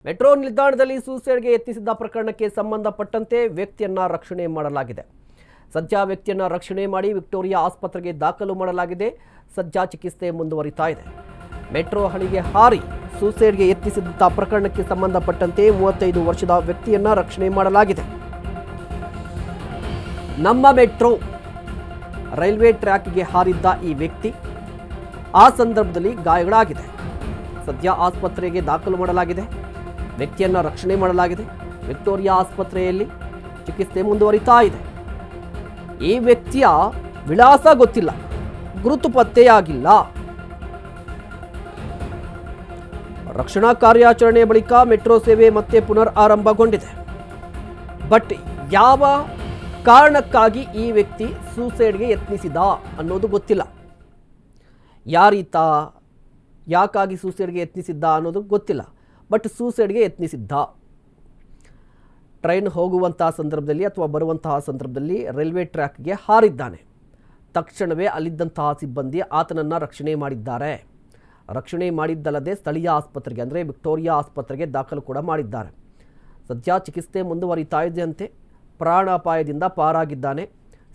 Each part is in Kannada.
ಮೆಟ್ರೋ ನಿಲ್ದಾಣದಲ್ಲಿ ಸೂಸೈಡ್ಗೆ ಯತ್ನಿಸಿದ ಪ್ರಕರಣಕ್ಕೆ ಸಂಬಂಧಪಟ್ಟಂತೆ ವ್ಯಕ್ತಿಯನ್ನ ರಕ್ಷಣೆ ಮಾಡಲಾಗಿದೆ. ಸದ್ಯ ವ್ಯಕ್ತಿಯನ್ನ ರಕ್ಷಣೆ ಮಾಡಿ ವಿಕ್ಟೋರಿಯಾ ಆಸ್ಪತ್ರೆಗೆ ದಾಖಲು ಮಾಡಲಾಗಿದೆ. ಸದ್ಯ ಚಿಕಿತ್ಸೆ ಮುಂದುವರಿತಾ ಇದೆ. ಮೆಟ್ರೋ ಹಳಿಗೆ ಹಾರಿ ಸೂಸೈಡ್ಗೆ ಯತ್ನಿಸಿದ ಪ್ರಕರಣಕ್ಕೆ ಸಂಬಂಧಪಟ್ಟಂತೆ 35 ವರ್ಷದ ವ್ಯಕ್ತಿಯನ್ನ ರಕ್ಷಣೆ ಮಾಡಲಾಗಿದೆ. ನಮ್ಮ ಮೆಟ್ರೋ ರೈಲ್ವೆ ಟ್ರ್ಯಾಕ್ಗೆ ಹಾರಿದ್ದ ಈ ವ್ಯಕ್ತಿ ಆ ಸಂದರ್ಭದಲ್ಲಿ ಗಾಯಗಳಾಗಿದೆ. ಸದ್ಯ ಆಸ್ಪತ್ರೆಗೆ ದಾಖಲು ಮಾಡಲಾಗಿದೆ. ವ್ಯಕ್ತಿಯನ್ನ ರಕ್ಷಣೆ ಮಾಡಲಾಗಿದೆ. ವಿಕ್ಟೋರಿಯಾ ಆಸ್ಪತ್ರೆಯಲ್ಲಿ ಚಿಕಿತ್ಸೆ ಮುಂದುವರಿತಾ ಇದೆ. ಈ ವ್ಯಕ್ತಿಯ ವಿಳಾಸ ಗೊತ್ತಿಲ್ಲ, ಗುರುತು ಪತ್ತೆಯಾಗಿಲ್ಲ. ರಕ್ಷಣಾ ಕಾರ್ಯಾಚರಣೆ ಬಳಿಕ ಮೆಟ್ರೋ ಸೇವೆ ಮತ್ತೆ ಪುನರ್ ಆರಂಭಗೊಂಡಿದೆ. ಬಟ್ ಯಾವ ಕಾರಣಕ್ಕಾಗಿ ಈ ವ್ಯಕ್ತಿ ಸೂಸೈಡ್ಗೆ ಯತ್ನಿಸಿದ ಅನ್ನೋದು ಗೊತ್ತಿಲ್ಲ. ಯಾರೀತ, ಯಾಕಾಗಿ ಸೂಸೈಡ್ಗೆ ಯತ್ನಿಸಿದ್ದ ಅನ್ನೋದು ಗೊತ್ತಿಲ್ಲ. ಬಟ್ ಸೂಸೈಡ್ಗೆ ಯತ್ನಿಸಿದ್ದ. ಟ್ರೈನ್ ಹೋಗುವಂತಹ ಸಂದರ್ಭದಲ್ಲಿ ಅಥವಾ ಬರುವಂತಹ ಸಂದರ್ಭದಲ್ಲಿ ರೈಲ್ವೆ ಟ್ರ್ಯಾಕ್ಗೆ ಹಾರಿದ್ದಾನೆ. ತಕ್ಷಣವೇ ಅಲ್ಲಿದ್ದಂತಹ ಸಿಬ್ಬಂದಿ ಆತನನ್ನು ರಕ್ಷಣೆ ಮಾಡಿದ್ದಾರೆ. ರಕ್ಷಣೆ ಮಾಡಿದ್ದಲ್ಲದೆ ಸ್ಥಳೀಯ ಆಸ್ಪತ್ರೆಗೆ ಅಂದರೆ ವಿಕ್ಟೋರಿಯಾ ಆಸ್ಪತ್ರೆಗೆ ದಾಖಲು ಕೂಡ ಮಾಡಿದ್ದಾರೆ. ಸದ್ಯ ಚಿಕಿತ್ಸೆ ಮುಂದುವರಿತಾ ಇದೆಯಂತೆ. ಪ್ರಾಣಾಪಾಯದಿಂದ ಪಾರಾಗಿದ್ದಾನೆ.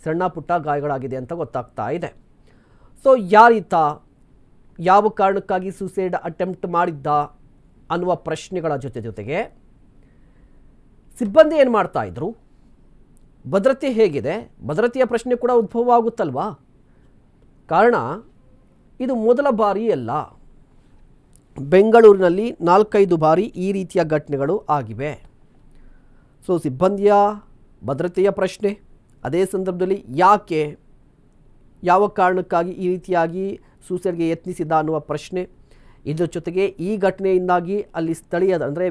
ಸಣ್ಣ ಪುಟ್ಟ ಗಾಯಗಳಾಗಿದೆ ಅಂತ ಗೊತ್ತಾಗ್ತಾ ಇದೆ. ಸೊ ಯಾರೀತ, ಯಾವ ಕಾರಣಕ್ಕಾಗಿ ಸೂಸೈಡ್ ಅಟೆಂಪ್ಟ್ ಮಾಡಿದ್ದ ಅನ್ನುವ ಪ್ರಶ್ನೆಗಳ ಜೊತೆಗೆ ಸಿಬ್ಬಂದಿ ಏನು ಮಾಡ್ತಾ ಇದ್ರು, ಭದ್ರತೆ ಹೇಗಿದೆ, ಭದ್ರತೆಯ ಪ್ರಶ್ನೆ ಕೂಡ ಉದ್ಭವ ಆಗುತ್ತಲ್ವಾ. ಕಾರಣ ಇದು ಮೊದಲ ಬಾರಿ ಅಲ್ಲ. ಬೆಂಗಳೂರಿನಲ್ಲಿ 4-5 ಬಾರಿ ಈ ರೀತಿಯ ಘಟನೆಗಳು ಆಗಿವೆ. ಸೊ ಸಿಬ್ಬಂದಿಯ ಭದ್ರತೆಯ ಪ್ರಶ್ನೆ, ಅದೇ ಸಂದರ್ಭದಲ್ಲಿ ಯಾಕೆ, ಯಾವ ಕಾರಣಕ್ಕಾಗಿ ಈ ರೀತಿಯಾಗಿ ಸೂಸೈಡ್ಗೆ ಯತ್ನಿಸಿದ ಅನ್ನುವ ಪ್ರಶ್ನೆ, ಇದರ ಜೊತೆಗೆ ಈ ಘಟನೆಯಿಂದಾಗಿ ಅಲ್ಲಿ ಸ್ಥಳೀಯದ ಅಂದರೆ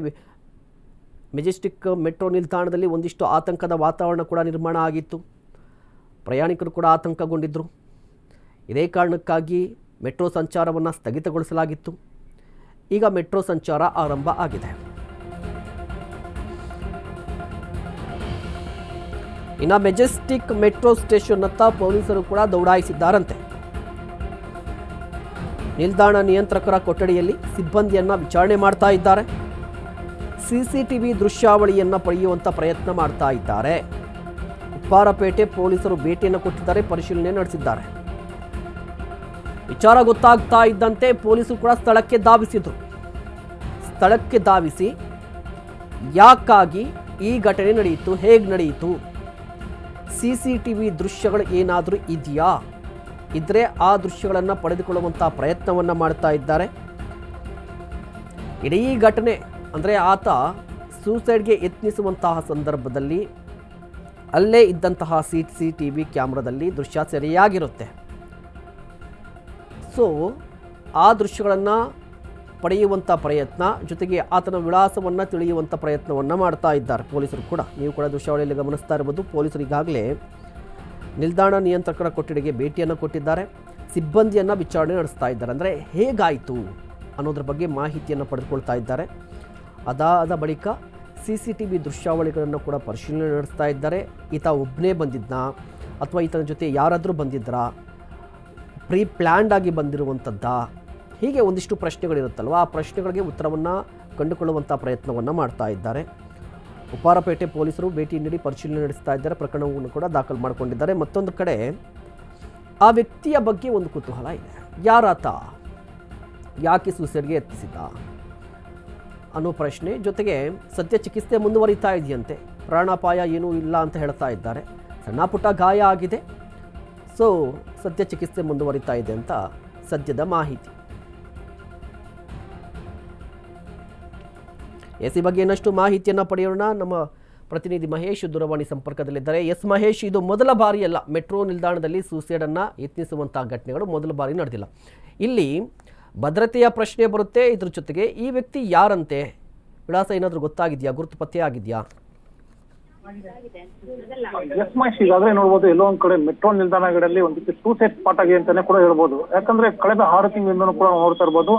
ಮೆಜೆಸ್ಟಿಕ್ ಮೆಟ್ರೋ ನಿಲ್ದಾಣದಲ್ಲಿ ಒಂದಿಷ್ಟು ಆತಂಕದ ವಾತಾವರಣ ಕೂಡ ನಿರ್ಮಾಣ ಆಗಿತ್ತು. ಪ್ರಯಾಣಿಕರು ಕೂಡ ಆತಂಕಗೊಂಡಿದ್ದರು. ಇದೇ ಕಾರಣಕ್ಕಾಗಿ ಮೆಟ್ರೋ ಸಂಚಾರವನ್ನು ಸ್ಥಗಿತಗೊಳಿಸಲಾಗಿತ್ತು. ಈಗ ಮೆಟ್ರೋ ಸಂಚಾರ ಆರಂಭ ಆಗಿದೆ. ಇನ್ನು ಮೆಜೆಸ್ಟಿಕ್ ಮೆಟ್ರೋ ಸ್ಟೇಷನ್ ಹತ್ತ ಪೊಲೀಸರು ಕೂಡ ದೌಡಾಯಿಸಿದ್ದಾರಂತೆ. ನಿಲ್ದಾಣ ನಿಯಂತ್ರಕರ ಕೊಠಡಿಯಲ್ಲಿ ಸಿಬ್ಬಂದಿಯನ್ನು ವಿಚಾರಣೆ ಮಾಡ್ತಾ ಇದ್ದಾರೆ. CCTV ದೃಶ್ಯಾವಳಿಯನ್ನು ಪಡೆಯುವಂಥ ಪ್ರಯತ್ನ ಮಾಡ್ತಾ ಇದ್ದಾರೆ. ಉಪ್ಪಾರಪೇಟೆ ಪೊಲೀಸರು ಭೇಟಿಯನ್ನು ಕೊಟ್ಟಿದ್ದಾರೆ, ಪರಿಶೀಲನೆ ನಡೆಸಿದ್ದಾರೆ. ವಿಚಾರ ಗೊತ್ತಾಗ್ತಾ ಇದ್ದಂತೆ ಪೊಲೀಸರು ಕೂಡ ಸ್ಥಳಕ್ಕೆ ಧಾವಿಸಿದರು. ಸ್ಥಳಕ್ಕೆ ಧಾವಿಸಿ ಯಾಕಾಗಿ ಈ ಘಟನೆ ನಡೆಯಿತು, ಹೇಗೆ ನಡೆಯಿತು, CCTV ದೃಶ್ಯಗಳು ಏನಾದರೂ ಇದೆಯಾ, ಇದ್ರೆ ಆ ದೃಶ್ಯಗಳನ್ನು ಪಡೆದುಕೊಳ್ಳುವಂಥ ಪ್ರಯತ್ನವನ್ನು ಮಾಡ್ತಾ ಇದ್ದಾರೆ. ಇಡೀ ಘಟನೆ ಅಂದರೆ ಆತ ಸೂಸೈಡ್ಗೆ ಯತ್ನಿಸುವಂತಹ ಸಂದರ್ಭದಲ್ಲಿ ಅಲ್ಲೇ ಇದ್ದಂತಹ CCTV ಕ್ಯಾಮ್ರಾದಲ್ಲಿ ದೃಶ್ಯ ಸರಿಯಾಗಿರುತ್ತೆ. ಸೊ ಆ ದೃಶ್ಯಗಳನ್ನು ಪಡೆಯುವಂಥ ಪ್ರಯತ್ನ, ಜೊತೆಗೆ ಆತನ ವಿಳಾಸವನ್ನು ತಿಳಿಯುವಂಥ ಪ್ರಯತ್ನವನ್ನು ಮಾಡ್ತಾ ಇದ್ದಾರೆ ಪೊಲೀಸರು ಕೂಡ. ನೀವು ಕೂಡ ದೃಶ್ಯಾವಳಿಯಲ್ಲಿ ಗಮನಿಸ್ತಾ ಇರ್ಬೋದು. ಪೊಲೀಸರು ಈಗಾಗಲೇ ನಿಲ್ದಾಣ ನಿಯಂತ್ರಕರ ಕೊಠಡಿಗೆ ಭೇಟಿಯನ್ನು ಕೊಟ್ಟಿದ್ದಾರೆ. ಸಿಬ್ಬಂದಿಯನ್ನು ವಿಚಾರಣೆ ನಡೆಸ್ತಾ ಇದ್ದಾರೆ. ಅಂದರೆ ಹೇಗಾಯಿತು ಅನ್ನೋದ್ರ ಬಗ್ಗೆ ಮಾಹಿತಿಯನ್ನು ಪಡೆದುಕೊಳ್ತಾ ಇದ್ದಾರೆ. ಅದಾದ ಬಳಿಕ CCTV ದೃಶ್ಯಾವಳಿಗಳನ್ನು ಕೂಡ ಪರಿಶೀಲನೆ ನಡೆಸ್ತಾ ಇದ್ದಾರೆ. ಈತ ಒಬ್ಬನೇ ಬಂದಿದ್ನಾ ಅಥವಾ ಈತನ ಜೊತೆ ಯಾರಾದರೂ ಬಂದಿದ್ರಾ, ಪ್ರೀ ಪ್ಲ್ಯಾಂಡ್ ಆಗಿ ಬಂದಿರುವಂಥದ್ದಾ, ಹೀಗೆ ಒಂದಿಷ್ಟು ಪ್ರಶ್ನೆಗಳಿರುತ್ತಲ್ವ, ಆ ಪ್ರಶ್ನೆಗಳಿಗೆ ಉತ್ತರವನ್ನು ಕಂಡುಕೊಳ್ಳುವಂಥ ಪ್ರಯತ್ನವನ್ನು ಮಾಡ್ತಾ ಇದ್ದಾರೆ. ಉಪ್ಪಾರಪೇಟೆ ಪೊಲೀಸರು ಭೇಟಿ ನೀಡಿ ಪರಿಶೀಲನೆ ನಡೆಸ್ತಾ ಇದ್ದಾರೆ. ಪ್ರಕರಣವನ್ನು ಕೂಡ ದಾಖಲು ಮಾಡಿಕೊಂಡಿದ್ದಾರೆ. ಮತ್ತೊಂದು ಕಡೆ ಆ ವ್ಯಕ್ತಿಯ ಬಗ್ಗೆ ಒಂದು ಕುತೂಹಲ ಇದೆ. ಯಾರಾತ, ಯಾಕೆ ಸೂಸೈಡ್ಗೆ ಯತ್ನಿಸಿದ ಅನ್ನೋ ಪ್ರಶ್ನೆ, ಜೊತೆಗೆ ಸದ್ಯ ಚಿಕಿತ್ಸೆ ಮುಂದುವರಿತಾ ಇದೆಯಂತೆ. ಪ್ರಾಣಾಪಾಯ ಏನೂ ಇಲ್ಲ ಅಂತ ಹೇಳ್ತಾ ಇದ್ದಾರೆ. ಸಣ್ಣ ಪುಟ್ಟ ಗಾಯ ಆಗಿದೆ. ಸೊ ಸದ್ಯ ಚಿಕಿತ್ಸೆ ಮುಂದುವರಿತಾ ಇದೆ ಅಂತ ಸದ್ಯದ ಮಾಹಿತಿ. ಈ ಬಗ್ಗೆ ಇನ್ನಷ್ಟು ಮಾಹಿತಿಯನ್ನು ಪಡೆಯೋಣ. ನಮ್ಮ ಪ್ರತಿನಿಧಿ ಮಹೇಶ್ ದೂರವಾಣಿ ಸಂಪರ್ಕದಲ್ಲಿದ್ದಾರೆ. ಎಸ್ ಮಹೇಶ್, ಇದು ಮೊದಲ ಬಾರಿ ಅಲ್ಲ ಮೆಟ್ರೋ ನಿಲ್ದಾಣದಲ್ಲಿ ಸೂಸೈಡನ್ನು ಯತ್ನಿಸುವಂಥ ಘಟನೆಗಳು ಮೊದಲ ಬಾರಿ ನಡೆದಿಲ್ಲ. ಇಲ್ಲಿ ಭದ್ರತೆಯ ಪ್ರಶ್ನೆ ಬರುತ್ತೆ. ಇದ್ರ ಜೊತೆಗೆ ಈ ವ್ಯಕ್ತಿ ಯಾರಂತೆ, ವಿಳಾಸ ಏನಾದರೂ ಗೊತ್ತಾಗಿದೆಯಾ, ಗುರುತು ಪತ್ತೆ ಆಗಿದೆಯಾ? ಈಗಾಗಲೇ ನೋಡ್ಬೋದು, ಎಲ್ಲೋ ಒಂದ್ ಕಡೆ ಮೆಟ್ರೋ ನಿಲ್ದಾಣಗಳಲ್ಲಿ ಒಂದು ಸೂಸೈಡ್ ಸ್ಪಾಟ್ ಆಗಿದೆ ಅಂತಾನೆ ಕೂಡ ಹೇಳ್ಬೋದು. ಯಾಕಂದ್ರೆ ಕಳೆದ 6 ತಿಂಗಳಿಂದನೂ ಕೂಡ ನೋಡ್ತಾ ಇರ್ಬೋದು,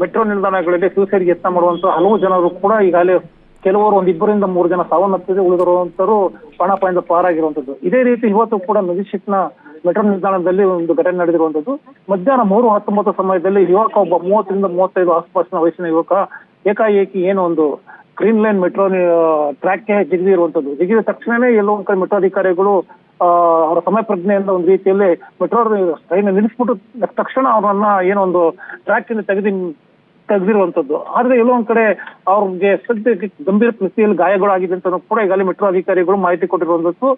ಮೆಟ್ರೋ ನಿಲ್ದಾಣಗಳಲ್ಲಿ ಸೂಸೈಡ್ ಯತ್ನ ಮಾಡುವಂತ ಹಲವು ಜನರು ಕೂಡ ಈಗಾಗಲೇ ಕೆಲವರು 1-2-3 ಜನ ಸಾವನ್ನಪ್ಪಿದೆ, ಉಳಿದಿರುವಂತರು ಪ್ರಾಣಾಪಾಯದಿಂದ ಪಾರಾಗಿರುವಂತದ್ದು. ಇದೇ ರೀತಿ ಇವತ್ತು ಕೂಡ ಮೆಜೆಸ್ಟಿಕ್ ನ ಮೆಟ್ರೋ ನಿಲ್ದಾಣದಲ್ಲಿ ಒಂದು ಘಟನೆ ನಡೆದಿರುವಂತದ್ದು. ಮಧ್ಯಾಹ್ನ 3:19 ಸಮಯದಲ್ಲಿ ಯುವಕ ಒಬ್ಬ 30 ರಿಂದ 35 ಆಸುಪಾಸಿನ ವಯಸ್ಸಿನ ಯುವಕ ಏಕಾಏಕಿ ಏನು ಒಂದು ಗ್ರೀನ್ ಲೈನ್ ಮೆಟ್ರೋ ಟ್ರ್ಯಾಕ್ಗೆ ಜಿಗಿದಿರುವಂತದ್ದು. ಜಿಗಿದ ತಕ್ಷಣನೇ ಎಲ್ಲೋ ಒಂದ್ ಕಡೆ ಮೆಟ್ರೋ ಅಧಿಕಾರಿಗಳು ಅವರ ಸಮಯ ಪ್ರಜ್ಞೆಯಿಂದ ಒಂದು ರೀತಿಯಲ್ಲಿ ಮೆಟ್ರೋ ಟ್ರೈನ್ ನಿಲ್ಲಿಸ್ಬಿಟ್ಟು ತಕ್ಷಣ ಅವರನ್ನ ಏನೋ ಒಂದು ಟ್ರ್ಯಾಕ್ ಇಂದ ತೆಗೆದಿರುವಂತದ್ದು. ಆದ್ರೆ ಎಲ್ಲೋ ಒಂದ್ ಕಡೆ ಅವ್ರಿಗೆ ಗಂಭೀರ ಸ್ಥಿತಿಯಲ್ಲಿ ಗಾಯಗಳಾಗಿದೆ ಅಂತ ಕೂಡ ಈಗಾಗಲೇ ಮೆಟ್ರೋ ಅಧಿಕಾರಿಗಳು ಮಾಹಿತಿ ಕೊಟ್ಟಿರುವಂತದ್ದು.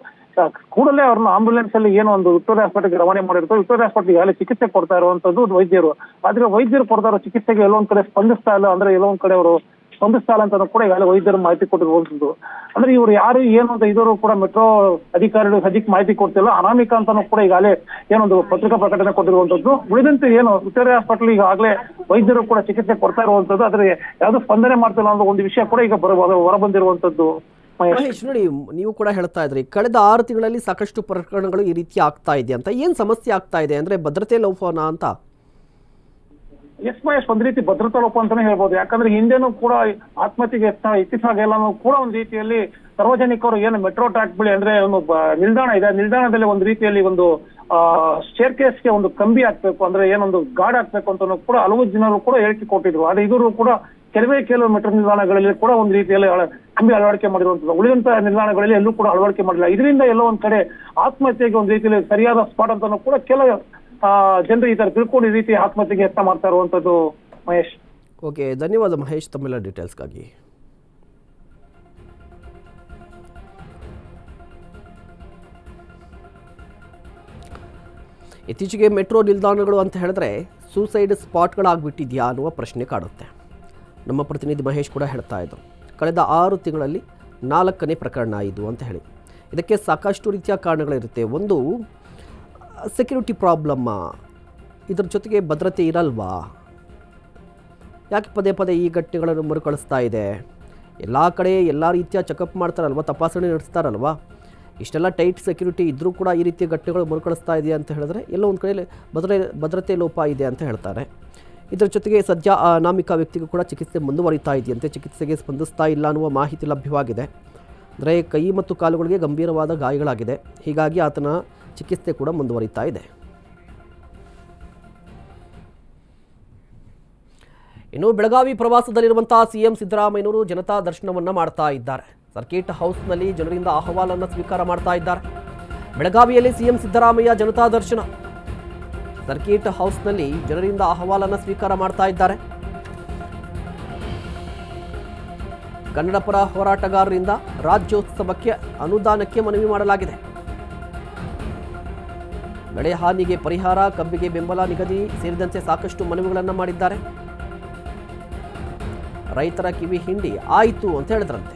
ಕೂಡಲೇ ಅವ್ರನ್ನ ಆಂಬುಲೆನ್ಸ್ ಅಲ್ಲಿ ಏನೋ ಒಂದು ವಿಕ್ಟೋರಿಯಾ ಹಾಸ್ಪಿಟಲ್ಗೆ ರವಾನೆ ಮಾಡಿರ್ತಾರೆ. ವಿಕ್ಟೋರಿಯಾ ಹಾಸ್ಪಿಟಲ್ ಈಗಾಗಲೇ ಚಿಕಿತ್ಸೆ ಕೊಡ್ತಾ ಇರುವಂತದ್ದು ವೈದ್ಯರು. ಆದ್ರೆ ವೈದ್ಯರು ಕೊಡ್ತಾ ಇರೋ ಚಿಕಿತ್ಸೆಗೆ ಎಲ್ಲೋ ಒಂದ್ ಕಡೆ ಸ್ಪಂದಿಸ್ತಾ ಇಲ್ಲ, ಅಂದ್ರೆ ಎಲ್ಲೋ ಒಂದ್ ಕಡೆ ಅವರು ಸ್ಪಂದಿಸ್ತಾ ಇಲ್ಲ ಅಂತ ಕೂಡ ಈಗಾಗಲೇ ವೈದ್ಯರು ಮಾಹಿತಿ ಕೊಟ್ಟಿರುವಂತದ್ದು. ಅಂದ್ರೆ ಇವ್ರು ಯಾರು ಏನು ಅಂತ ಇವರು ಕೂಡ ಮೆಟ್ರೋ ಅಧಿಕಾರಿಗಳು ಸದ್ಯಕ್ಕೆ ಮಾಹಿತಿ ಕೊಡ್ತಿಲ್ಲ. ಅನಾಮಿಕಾ ಅಂತಾನು ಕೂಡ ಈಗಾಗಲೇ ಏನೊಂದು ಪತ್ರಿಕಾ ಪ್ರಕಟಣೆ ಕೊಟ್ಟಿರುವಂತದ್ದು. ಉಳಿದಂತೆ ಏನು ವಿಕ್ಟೋರಿಯಾ ಹಾಸ್ಪಿಟಲ್ ಈಗಾಗಲೇ ವೈದ್ಯರು ಕೂಡ ಚಿಕಿತ್ಸೆ ಕೊಡ್ತಾ ಇರುವಂತದ್ದು. ಆದ್ರೆ ಯಾವ್ದು ಸ್ಪಂದನೆ ಮಾಡ್ತಿಲ್ಲ ಅನ್ನೋ ಒಂದು ವಿಷಯ ಕೂಡ ಈಗ ಹೊರ ಬಂದಿರುವಂತದ್ದು. ಮಹೇಶ್, ನೋಡಿ, ನೀವು ಕೂಡ ಹೇಳ್ತಾ ಇದ್ರಿ ಕಳೆದ 6 ತಿಂಗಳಲ್ಲಿ ಸಾಕಷ್ಟು ಪ್ರಕರಣಗಳು ಈ ರೀತಿ ಆಗ್ತಾ ಇದೆ ಅಂತ. ಏನ್ ಸಮಸ್ಯೆ ಆಗ್ತಾ ಇದೆ ಅಂದ್ರೆ ಭದ್ರತೆ ಲೋಪನಾ ಅಂತ? ಎಸ್ ಮಹೇಶ್, ಒಂದ್ ರೀತಿ ಭದ್ರತಾ ಲೋಪ ಅಂತಾನೆ ಹೇಳ್ಬೋದು. ಯಾಕಂದ್ರೆ ಹಿಂದೆನೂ ಕೂಡ ಆತ್ಮಹತ್ಯೆಗೆ ಇತ್ತೀಚೆಗೆ ಎಲ್ಲಾನು ಕೂಡ ಒಂದ್ ರೀತಿಯಲ್ಲಿ ಸಾರ್ವಜನಿಕರು ಏನು ಮೆಟ್ರೋ ಟ್ರ್ಯಾಕ್ ಬಳಿ ಅಂದ್ರೆ ಒಂದು ನಿಲ್ದಾಣ ಇದೆ, ನಿಲ್ದಾಣದಲ್ಲಿ ಒಂದ್ ರೀತಿಯಲ್ಲಿ ಒಂದು ಸ್ಟೇರ್ ಕೇಸ್ಗೆ ಒಂದು ಕಂಬಿ ಹಾಕ್ಬೇಕು, ಅಂದ್ರೆ ಏನೊಂದು ಗಾರ್ಡ್ ಹಾಕ್ಬೇಕು ಅಂತ ಕೂಡ ಹಲವು ಜನರು ಕೂಡ ಹೇಳಿಕೆ ಕೊಟ್ಟಿದ್ರು. ಆದ್ರೆ ಇವರು ಕೂಡ ಕೆಲವು ಮೆಟ್ರೋ ನಿಲ್ದಾಣಗಳಲ್ಲಿ ಕೂಡ ಒಂದು ರೀತಿಯಲ್ಲಿ ಕಂಬಿ ಅಳವಡಿಕೆ ಮಾಡಿರುವಂತದ್ದು. ಉಳಿದಂತ ನಿಲ್ದಾಣಗಳಲ್ಲಿ ಎಲ್ಲೂ ಕೂಡ ಅಳವಡಿಕೆ ಮಾಡಿಲ್ಲ. ಇದರಿಂದ ಎಲ್ಲೋ ಒಂದ್ ಕಡೆ ಆತ್ಮಹತ್ಯೆಗೆ ಒಂದ್ ರೀತಿಯಲ್ಲಿ ಸರಿಯಾದ ಸ್ಪಾಟ್ ಅಂತಾನು ಕೂಡ ಕೆಲವು ಜನರು ಈ ತರ ತಿಳ್ಕೊಂಡು ಈ ರೀತಿ ಆತ್ಮಹತ್ಯೆಗೆ ಯತ್ನ ಮಾಡ್ತಾ ಇರುವಂತದ್ದು. ಮಹೇಶ್, ಓಕೆ, ಧನ್ಯವಾದ ಮಹೇಶ್ ತಮ್ಮೆಲ್ಲ ಡೀಟೇಲ್ಸ್ಗಾಗಿ. ಇತ್ತೀಚೆಗೆ ಮೆಟ್ರೋ ನಿಲ್ದಾಣಗಳು ಅಂತ ಹೇಳಿದ್ರೆ ಸೂಸೈಡ್ ಸ್ಪಾಟ್ಗಳಾಗ್ಬಿಟ್ಟಿದೆಯಾ ಅನ್ನುವ ಪ್ರಶ್ನೆ ಕಾಡುತ್ತೆ. ನಮ್ಮ ಪ್ರತಿನಿಧಿ ಮಹೇಶ್ ಕೂಡ ಹೇಳ್ತಾ ಇದ್ರು ಕಳೆದ 6 ತಿಂಗಳಲ್ಲಿ 4ನೇ ಪ್ರಕರಣ ಇದು ಅಂತ ಹೇಳಿ. ಇದಕ್ಕೆ ಸಾಕಷ್ಟು ರೀತಿಯ ಕಾರಣಗಳಿರುತ್ತೆ. ಒಂದು ಸೆಕ್ಯೂರಿಟಿ ಪ್ರಾಬ್ಲಮ್ಮ, ಇದರ ಜೊತೆಗೆ ಭದ್ರತೆ ಇರಲ್ವಾ, ಯಾಕೆ ಪದೇ ಪದೇ ಈ ಘಟನೆಗಳನ್ನು ಮರುಕಳಿಸ್ತಾ ಇದೆ, ಎಲ್ಲ ಕಡೆ ಎಲ್ಲ ರೀತಿಯ ಚೆಕಪ್ ಮಾಡ್ತಾರಲ್ವ, ತಪಾಸಣೆ ನಡೆಸ್ತಾರಲ್ವ, ಇಷ್ಟೆಲ್ಲ ಟೈಟ್ ಸೆಕ್ಯೂರಿಟಿ ಇದ್ದರೂ ಕೂಡ ಈ ರೀತಿಯ ಘಟನೆಗಳು ಮರುಕಳಿಸ್ತಾ ಇದೆಯಾ ಅಂತ ಹೇಳಿದ್ರೆ ಎಲ್ಲೋ ಒಂದು ಕಡೆ ಭದ್ರತೆ ಲೋಪ ಇದೆ ಅಂತ ಹೇಳ್ತಾರೆ. ಇದರ ಜೊತೆಗೆ ಸದ್ಯ ಅನಾಮಿಕಾ ವ್ಯಕ್ತಿಗೂ ಕೂಡ ಚಿಕಿತ್ಸೆ ಮುಂದುವರಿತಾ ಇದೆಯಂತೆ. ಚಿಕಿತ್ಸೆಗೆ ಸ್ಪಂದಿಸ್ತಾ ಇಲ್ಲ ಅನ್ನುವ ಮಾಹಿತಿ ಲಭ್ಯವಾಗಿದೆ. ಅಂದರೆ ಕೈ ಮತ್ತು ಕಾಲುಗಳಿಗೆ ಗಂಭೀರವಾದ ಗಾಯಗಳಾಗಿದೆ. ಹೀಗಾಗಿ ಆತನ ಚಿಕಿತ್ಸೆ ಕೂಡ ಮುಂದುವರಿತಾ ಇದೆ. ಇನ್ನು ಬೆಳಗಾವಿ ಪ್ರವಾಸದಲ್ಲಿರುವಂತಹ ಸಿಎಂ ಸಿದ್ದರಾಮಯ್ಯನವರು ಜನತಾ ದರ್ಶನವನ್ನು ಮಾಡ್ತಾ ಇದ್ದಾರೆ. ಸರ್ಕಿಟ್ ಹೌಸ್ನಲ್ಲಿ ಜನರಿಂದ ಅಹವಾಲನ್ನು ಸ್ವೀಕಾರ ಮಾಡ್ತಾ ಇದ್ದಾರೆ. ಬೆಳಗಾವಿಯಲ್ಲಿ ಸಿಎಂ ಸಿದ್ದರಾಮಯ್ಯ ಜನತಾ ದರ್ಶನ. ಸರ್ಕಿಟ್ ಹೌಸ್ನಲ್ಲಿ ಜನರಿಂದ ಅಹವಾಲನ್ನು ಸ್ವೀಕಾರ ಮಾಡ್ತಾ ಇದ್ದಾರೆ. ಕನ್ನಡ ಪರ ಹೋರಾಟಗಾರರಿಂದ ರಾಜ್ಯೋತ್ಸವಕ್ಕೆ ಅನುದಾನಕ್ಕೆ ಮನವಿ ಮಾಡಲಾಗಿದೆ. ಬೆಳೆ ಹಾನಿಗೆ ಪರಿಹಾರ, ಕಬ್ಬಿಗೆ ಬೆಂಬಲ ನಿಗದಿ ಸೇರಿದಂತೆ ಸಾಕಷ್ಟು ಮನವಿಗಳನ್ನು ಮಾಡಿದ್ದಾರೆ. ರೈತರ ಕಿವಿ ಹಿಂಡಿ ಆಯಿತು ಅಂತ ಹೇಳಿದ್ರಂತೆ.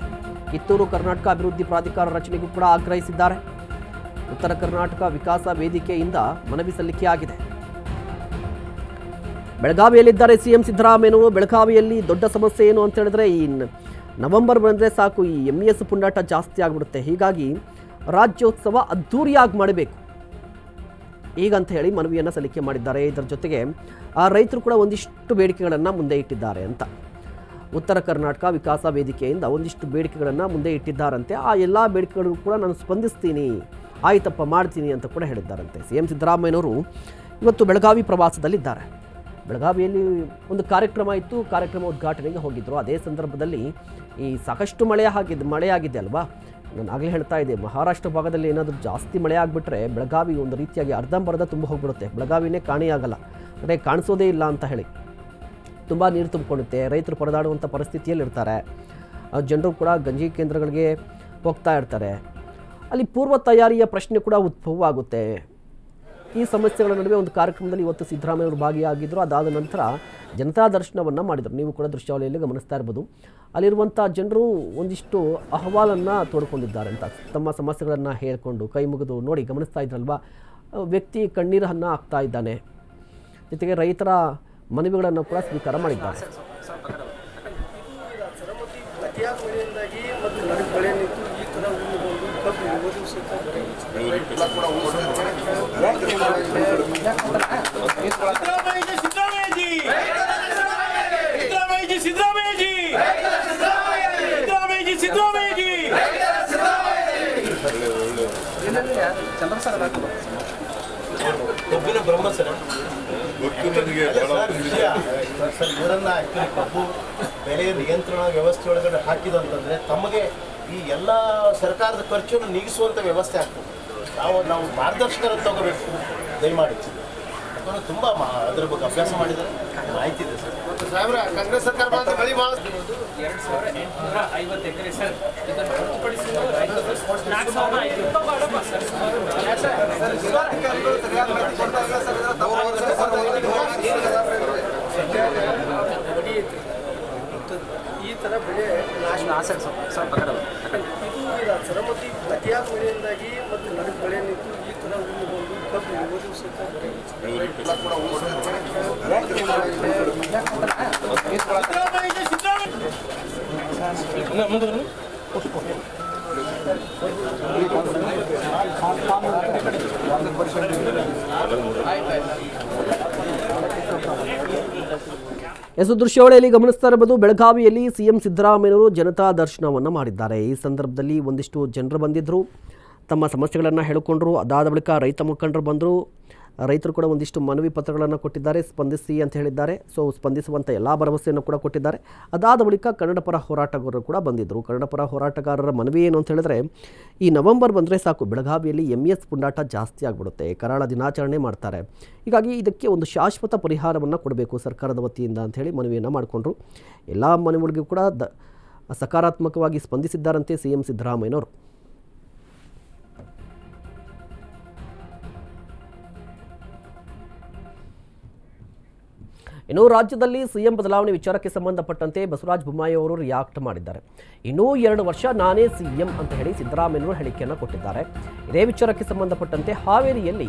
ಕಿತ್ತೂರು ಕರ್ನಾಟಕ ಅಭಿವೃದ್ಧಿ ಪ್ರಾಧಿಕಾರ ರಚನೆಗೂ ಕೂಡ ಆಗ್ರಹಿಸಿದ್ದಾರೆ. ಉತ್ತರ ಕರ್ನಾಟಕ ವಿಕಾಸ ವೇದಿಕೆಯಿಂದ ಮನವಿ ಸಲ್ಲಿಕೆಯಾಗಿದೆ. ಬೆಳಗಾವಿಯಲ್ಲಿದ್ದಾರೆ ಸಿಎಂ ಸಿದ್ದರಾಮಯ್ಯನವರು. ಬೆಳಗಾವಿಯಲ್ಲಿ ದೊಡ್ಡ ಸಮಸ್ಯೆ ಏನು ಅಂತ ಹೇಳಿದ್ರೆ ಈ ನವೆಂಬರ್ ಬಂದರೆ ಸಾಕು, ಈ MES ಪುಂಡಾಟ ಜಾಸ್ತಿ ಆಗಿಬಿಡುತ್ತೆ. ಹೀಗಾಗಿ ರಾಜ್ಯೋತ್ಸವ ಅದ್ಧೂರಿಯಾಗಿ ಮಾಡಬೇಕು ಈಗಂತ ಹೇಳಿ ಮನವಿಯನ್ನು ಸಲ್ಲಿಕೆ ಮಾಡಿದ್ದಾರೆ. ಇದರ ಜೊತೆಗೆ ಆ ರೈತರು ಕೂಡ ಒಂದಿಷ್ಟು ಬೇಡಿಕೆಗಳನ್ನು ಮುಂದೆ ಇಟ್ಟಿದ್ದಾರೆ ಅಂತ. ಉತ್ತರ ಕರ್ನಾಟಕ ವಿಕಾಸ ವೇದಿಕೆಯಿಂದ ಒಂದಿಷ್ಟು ಬೇಡಿಕೆಗಳನ್ನು ಮುಂದೆ ಇಟ್ಟಿದ್ದಾರಂತೆ. ಆ ಎಲ್ಲ ಬೇಡಿಕೆಗಳಿಗೂ ಕೂಡ ನಾನು ಸ್ಪಂದಿಸ್ತೀನಿ, ಆಯ್ತಪ್ಪ ಮಾಡ್ತೀನಿ ಅಂತ ಕೂಡ ಹೇಳಿದ್ದಾರಂತೆ. ಸಿಎಂ ಸಿದ್ದರಾಮಯ್ಯನವರು ಇವತ್ತು ಬೆಳಗಾವಿ ಪ್ರವಾಸದಲ್ಲಿದ್ದಾರೆ. ಬೆಳಗಾವಿಯಲ್ಲಿ ಒಂದು ಕಾರ್ಯಕ್ರಮ ಇತ್ತು, ಕಾರ್ಯಕ್ರಮ ಉದ್ಘಾಟನೆಗೆ ಹೋಗಿದ್ದರು. ಅದೇ ಸಂದರ್ಭದಲ್ಲಿ ಈ ಸಾಕಷ್ಟು ಮಳೆಯಾಗಿದೆ ಅಲ್ವಾ. ನಾನು ಆಗಲೇ ಹೇಳ್ತಾ ಇದ್ದೆ, ಮಹಾರಾಷ್ಟ್ರ ಭಾಗದಲ್ಲಿ ಏನಾದರೂ ಜಾಸ್ತಿ ಮಳೆ ಆಗಿಬಿಟ್ರೆ ಬೆಳಗಾವಿ ಒಂದು ರೀತಿಯಾಗಿ ಅರ್ಧಂಬರ್ಧ ತುಂಬ ಹೋಗ್ಬಿಡುತ್ತೆ. ಬೆಳಗಾವಿನೇ ಕಾಣಿಯಾಗಲ್ಲ, ಅಂದರೆ ಕಾಣಿಸೋದೇ ಇಲ್ಲ ಅಂತ ಹೇಳಿ ತುಂಬ ನೀರು ತುಂಬಿಕೊಳ್ಳುತ್ತೆ. ರೈತರು ಪರದಾಡುವಂಥ ಪರಿಸ್ಥಿತಿಯಲ್ಲಿ ಇರ್ತಾರೆ. ಜನರು ಕೂಡ ಗಂಜಿ ಕೇಂದ್ರಗಳಿಗೆ ಹೋಗ್ತಾ ಇರ್ತಾರೆ. ಅಲ್ಲಿ ಪೂರ್ವ ತಯಾರಿಯ ಪ್ರಶ್ನೆ ಕೂಡ ಉದ್ಭವ ಆಗುತ್ತೆ. ಈ ಸಮಸ್ಯೆಗಳ ನಡುವೆ ಒಂದು ಕಾರ್ಯಕ್ರಮದಲ್ಲಿ ಇವತ್ತು ಸಿದ್ದರಾಮಯ್ಯವರು ಭಾಗಿಯಾಗಿದ್ದರು. ಅದಾದ ನಂತರ ಜನತಾ ದರ್ಶನವನ್ನು ಮಾಡಿದರು. ನೀವು ಕೂಡ ದೃಶ್ಯಾವಳಿಯಲ್ಲಿ ಗಮನಿಸ್ತಾ ಇರ್ಬೋದು. ಅಲ್ಲಿರುವಂಥ ಜನರು ಒಂದಿಷ್ಟು ಅಹವಾಲನ್ನು ತೋಡ್ಕೊಂಡಿದ್ದಾರೆ ಅಂತ, ತಮ್ಮ ಸಮಸ್ಯೆಗಳನ್ನು ಹೇಳಿಕೊಂಡು ಕೈ ಮುಗಿದು ನೋಡಿ ಗಮನಿಸ್ತಾ ಇದ್ರಲ್ವ, ವ್ಯಕ್ತಿ ಕಣ್ಣೀರನ್ನು ಹಾಕ್ತಾ ಇದ್ದಾನೆ. ಜೊತೆಗೆ ರೈತರ ಮನವಿಗಳನ್ನು ಕೂಡ ಸ್ವೀಕಾರ ಮಾಡಿದ್ದಾರೆ. ಕಬ್ಬಿನ ಬ್ರಹ್ಮಸರ ಗೊತ್ತು ನನಗೆ. ಬೆಲೆ ನಿಯಂತ್ರಣ ವ್ಯವಸ್ಥೆ ಒಳಗಡೆ ಹಾಕಿದಂತಂದರೆ ತಮಗೆ ಈ ಎಲ್ಲ ಸರ್ಕಾರದ ಖರ್ಚನ್ನು ನೀಗಿಸುವಂಥ ವ್ಯವಸ್ಥೆ ಆಗ್ತದೆ. ನಾವು ಮಾರ್ಗದರ್ಶಕರ ತಗೋಬೇಕು ದಯಮಾಡಿ. ಯಾಕಂದ್ರೆ ತುಂಬ ಅದ್ರ ಬಗ್ಗೆ ಅಭ್ಯಾಸ ಮಾಡಿದರೆ ಮಾಹಿತಿ ಇದೆ ಸರ್. ಮತ್ತು ಸಾಹೇಬ್ರ ಕಾಂಗ್ರೆಸ್ ಸರ್ಕಾರ ಮಾತ್ರ ಬಳಿ ಭಾಳ 2850 ಎಕರೆ ಸರ್. ಇದನ್ನು ಹೊರತುಪಡಿಸಿ 4500 ಈ ಥರ ಬೆಳೆ ಸ್ವಲ್ಪ ಇದು ಸರಮತಿ ಅತಿಯಾದ ಮಳೆಯಿಂದಾಗಿ ಮತ್ತು ನಡುವೆ ಬೆಳೆ ನಿಂತು ಈ ಥರ ಬಂದು ಕಬ್ಬು ಇಳುವರಿ ದೃಶ್ಯಾವಳಿಯಲ್ಲಿ ಗಮನಿಸ್ತಾ ಇರಬಹುದು. ಬೆಳಗಾವಿಯಲ್ಲಿ ಸಿಎಂ ಸಿದ್ದರಾಮಯ್ಯನವರು ಜನತಾ ದರ್ಶನವನ್ನು ಮಾಡಿದ್ದಾರೆ. ಈ ಸಂದರ್ಭದಲ್ಲಿ ಒಂದಿಷ್ಟು ಜನರು ಬಂದಿದ್ದರು, ತಮ್ಮ ಸಮಸ್ಯೆಗಳನ್ನು ಹೇಳಿಕೊಂಡ್ರು. ಅದಾದ ಬಳಿಕ ರೈತ ಮುಖಂಡರು ಬಂದರು. ರೈತರು ಕೂಡ ಒಂದಿಷ್ಟು ಮನವಿ ಪತ್ರಗಳನ್ನು ಕೊಟ್ಟಿದ್ದಾರೆ, ಸ್ಪಂದಿಸಿ ಅಂತ ಹೇಳಿದ್ದಾರೆ. ಸೊ ಸ್ಪಂದಿಸುವಂಥ ಎಲ್ಲ ಭರವಸೆಯನ್ನು ಕೂಡ ಕೊಟ್ಟಿದ್ದಾರೆ. ಅದಾದ ಬಳಿಕ ಕನ್ನಡಪರ ಹೋರಾಟಗಾರರು ಕೂಡ ಬಂದಿದ್ದರು. ಕನ್ನಡಪರ ಹೋರಾಟಗಾರರ ಮನವಿ ಏನು ಅಂತ ಹೇಳಿದ್ರೆ, ಈ ನವೆಂಬರ್ ಬಂದರೆ ಸಾಕು, ಬೆಳಗಾವಿಯಲ್ಲಿ MES ಪುಂಡಾಟ ಜಾಸ್ತಿ ಆಗಿಬಿಡುತ್ತೆ, ಕರಾಳ ದಿನಾಚರಣೆ ಮಾಡ್ತಾರೆ. ಹೀಗಾಗಿ ಇದಕ್ಕೆ ಒಂದು ಶಾಶ್ವತ ಪರಿಹಾರವನ್ನು ಕೊಡಬೇಕು ಸರ್ಕಾರದ ವತಿಯಿಂದ ಅಂಥೇಳಿ ಮನವಿಯನ್ನು ಮಾಡಿಕೊಂಡ್ರು. ಎಲ್ಲ ಮನವಿಗಳಿಗೂ ಕೂಡ ಸಕಾರಾತ್ಮಕವಾಗಿ ಸ್ಪಂದಿಸಿದ್ದಾರಂತೆ ಸಿಎಂ ಸಿದ್ದರಾಮಯ್ಯನವರು. ಇನ್ನು ರಾಜ್ಯದಲ್ಲಿ ಸಿಎಂ ಬದಲಾವಣೆ ವಿಚಾರಕ್ಕೆ ಸಂಬಂಧಪಟ್ಟಂತೆ ಬಸವರಾಜ ಬೊಮ್ಮಾಯಿ ಅವರು ರಿಯಾಕ್ಟ್ ಮಾಡಿದ್ದಾರೆ. ಇನ್ನೂ 2 ವರ್ಷ ನಾನೇ ಸಿಎಂ ಅಂತ ಹೇಳಿ ಸಿದ್ದರಾಮಯ್ಯನವರು ಹೇಳಿಕೆಯನ್ನು ಕೊಟ್ಟಿದ್ದಾರೆ. ಇದೇ ವಿಚಾರಕ್ಕೆ ಸಂಬಂಧಪಟ್ಟಂತೆ ಹಾವೇರಿಯಲ್ಲಿ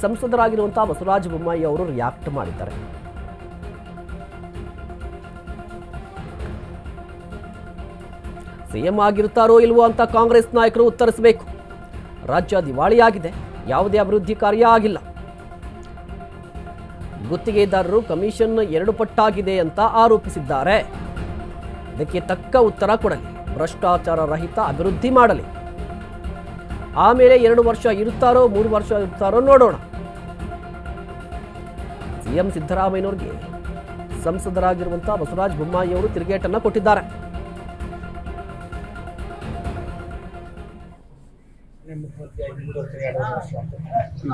ಸಂಸದರಾಗಿರುವಂತಹ ಬಸವರಾಜ ಬೊಮ್ಮಾಯಿ ಅವರು ರಿಯಾಕ್ಟ್ ಮಾಡಿದ್ದಾರೆ. ಸಿಎಂ ಆಗಿರುತ್ತಾರೋ ಇಲ್ವೋ ಅಂತ ಕಾಂಗ್ರೆಸ್ ನಾಯಕರು ಉತ್ತರಿಸಬೇಕು. ರಾಜ್ಯ ದಿವಾಳಿಯಾಗಿದೆ, ಯಾವುದೇ ಅಭಿವೃದ್ಧಿ ಕಾರ್ಯ ಆಗಿಲ್ಲ, ಗುತ್ತಿಗೆದಾರರು ಕಮಿಷನ್ 2 ಪಟ್ಟಾಗಿದೆ ಅಂತ ಆರೋಪಿಸಿದ್ದಾರೆ. ಇದಕ್ಕೆ ತಕ್ಕ ಉತ್ತರ ಕೊಡಲಿ, ಭ್ರಷ್ಟಾಚಾರ ರಹಿತ ಅಭಿವೃದ್ಧಿ ಮಾಡಲಿ, ಆಮೇಲೆ 2 ವರ್ಷ ಇರುತ್ತಾರೋ 3 ವರ್ಷ ಇರುತ್ತಾರೋ ನೋಡೋಣ. ಸಿಎಂ ಸಿದ್ದರಾಮಯ್ಯನವರಿಗೆ ಸಂಸದರಾಗಿರುವಂತಹ ಬಸವರಾಜ ಬೊಮ್ಮಾಯಿ ಅವರು ತಿರುಗೇಟನ್ನು ಕೊಟ್ಟಿದ್ದಾರೆ.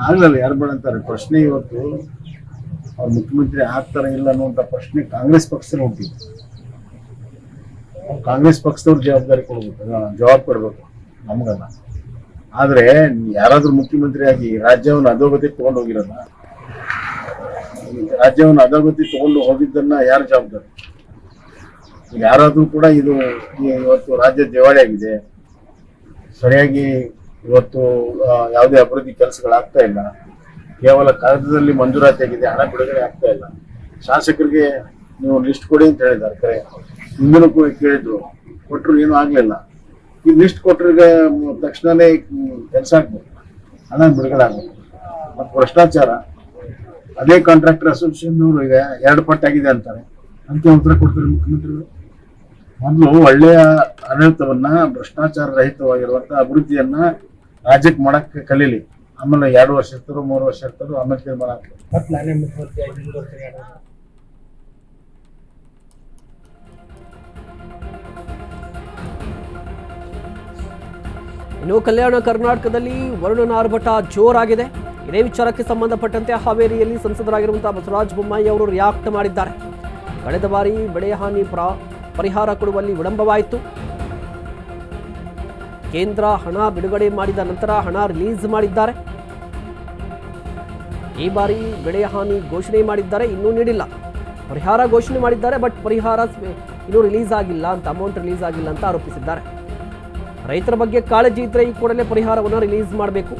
ಆಗಲ್ಲ, ಯಾರು ಬೇಡಂತಾರೆ ಪ್ರಶ್ನೆ. ಇವತ್ತು ಅವ್ರು ಮುಖ್ಯಮಂತ್ರಿ ಆಗ್ತಾರ ಇಲ್ಲ ಅನ್ನುವಂಥ ಪ್ರಶ್ನೆ ಕಾಂಗ್ರೆಸ್ ಪಕ್ಷದಲ್ಲಿ ಹುಟ್ಟಿದೆ. ಕಾಂಗ್ರೆಸ್ ಪಕ್ಷದವ್ರು ಜವಾಬ್ದಾರಿ ಕೊಡ್ಬೇಕು, ಜವಾಬ್ ಕೊಡ್ಬೇಕು, ನಮಗಲ್ಲ. ಆದ್ರೆ ಯಾರಾದ್ರೂ ಮುಖ್ಯಮಂತ್ರಿ ಆಗಿ ರಾಜ್ಯವನ್ನು ಅಧೋಗತಿ ತಗೊಂಡು ಹೋಗಿರಲ್ಲ. ರಾಜ್ಯವನ್ನು ಅಧೋಗತಿ ತಗೊಂಡು ಹೋಗಿದ್ದನ್ನ ಯಾರು ಜವಾಬ್ದಾರಿ? ಯಾರಾದ್ರೂ ಕೂಡ ಇದು ಇವತ್ತು ರಾಜ್ಯ ದಿವಾಳಿ ಆಗಿದೆ, ಸರಿಯಾಗಿ ಇವತ್ತು ಯಾವುದೇ ಅಭಿವೃದ್ಧಿ ಕೆಲಸಗಳಾಗ್ತಾ ಇಲ್ಲ, ಕೇವಲ ಕಾಗದದಲ್ಲಿ ಮಂಜೂರಾತಿ ಆಗಿದೆ, ಹಣ ಬಿಡುಗಡೆ ಆಗ್ತಾ ಇಲ್ಲ. ಶಾಸಕರಿಗೆ ನೀವು ಲಿಸ್ಟ್ ಕೊಡಿ ಅಂತ ಹೇಳಿದ್ದಾರೆ, ಕರೆ ಹಿಂದೂ ಕೇಳಿದ್ರು, ಕೊಟ್ಟರು ಏನೂ ಆಗ್ಲಿಲ್ಲ. ಈ ಲಿಸ್ಟ್ ಕೊಟ್ಟರಿಗೆ ತಕ್ಷಣನೇ ಕೆಲಸ ಆಗ್ಬೇಕು, ಹಣ ಬಿಡುಗಡೆ ಆಗ್ಬೇಕು. ಮತ್ತು ಭ್ರಷ್ಟಾಚಾರ, ಅದೇ ಕಾಂಟ್ರಾಕ್ಟರ್ ಅಸೋಸಿಯೇಷನ್ ಈಗ 2 ಪಟ್ಟಾಗಿದೆ ಅಂತಾರೆ, ಅಂತಿಮ ಉತ್ತರ ಕೊಡ್ತಾರೆ ಮುಖ್ಯಮಂತ್ರಿಗಳು. ಮೊದಲು ಒಳ್ಳೆಯ ಆಡಳಿತವನ್ನ, ಭ್ರಷ್ಟಾಚಾರ ರಹಿತವಾಗಿರುವಂತಹ ಅಭಿವೃದ್ಧಿಯನ್ನ ರಾಜ್ಯಕ್ಕೆ ಮಾಡಕ್ಕೆ ಕಲೀಲಿ. ಆಮೇಲೆ 2 ವರ್ಷ ಇರ್ತಾರೋ 3 ವರ್ಷ ಇರ್ತಾರೋ ಆಮೇಲೆ ತೀರ್ಮಾನ ಆಗ್ತದೆ. ಮತ್ತೆ ನಾನೇ ಮುಖ್ಯಮಂತ್ರಿ ಆಗಿ ಇನ್ನು ಕಲ್ಯಾಣ ಕರ್ನಾಟಕದಲ್ಲಿ ವರುಣನ ಆರ್ಭಟ ಜೋರಾಗಿದೆ. ಇದೇ ವಿಚಾರಕ್ಕೆ ಸಂಬಂಧಪಟ್ಟಂತೆ ಹಾವೇರಿಯಲ್ಲಿ ಸಂಸದರಾಗಿರುವಂತಹ ಬಸವರಾಜ ಬೊಮ್ಮಾಯಿ ಅವರು ರಿಯಾಕ್ಟ್ ಮಾಡಿದ್ದಾರೆ. ಕಳೆದ ಬಾರಿ ಬೆಳೆ ಹಾನಿ ಪರಿಹಾರ ಕೊಡುವಲ್ಲಿ ವಿಳಂಬವಾಯಿತು. ಕೇಂದ್ರ ಹಣ ಬಿಡುಗಡೆ ಮಾಡಿದ ನಂತರ ಹಣ ರಿಲೀಸ್ ಮಾಡಿದ್ದಾರೆ. ಈ ಬಾರಿ ಬೆಳೆ ಹಾನಿ ಘೋಷಣೆ ಮಾಡಿದ್ದಾರೆ, ಇನ್ನೂ ನೀಡಿಲ್ಲ. ಪರಿಹಾರ ಘೋಷಣೆ ಮಾಡಿದ್ದಾರೆ, ಬಟ್ ಪರಿಹಾರ ಇನ್ನೂ ರಿಲೀಸ್ ಆಗಿಲ್ಲ ಅಂತ, ಅಮೌಂಟ್ ರಿಲೀಸ್ ಆಗಿಲ್ಲ ಅಂತ ಆರೋಪಿಸಿದ್ದಾರೆ. ರೈತರ ಬಗ್ಗೆ ಕಾಳಜಿ ಇದ್ದರೆ ಈ ಕೂಡಲೇ ಪರಿಹಾರವನ್ನು ರಿಲೀಸ್ ಮಾಡಬೇಕು,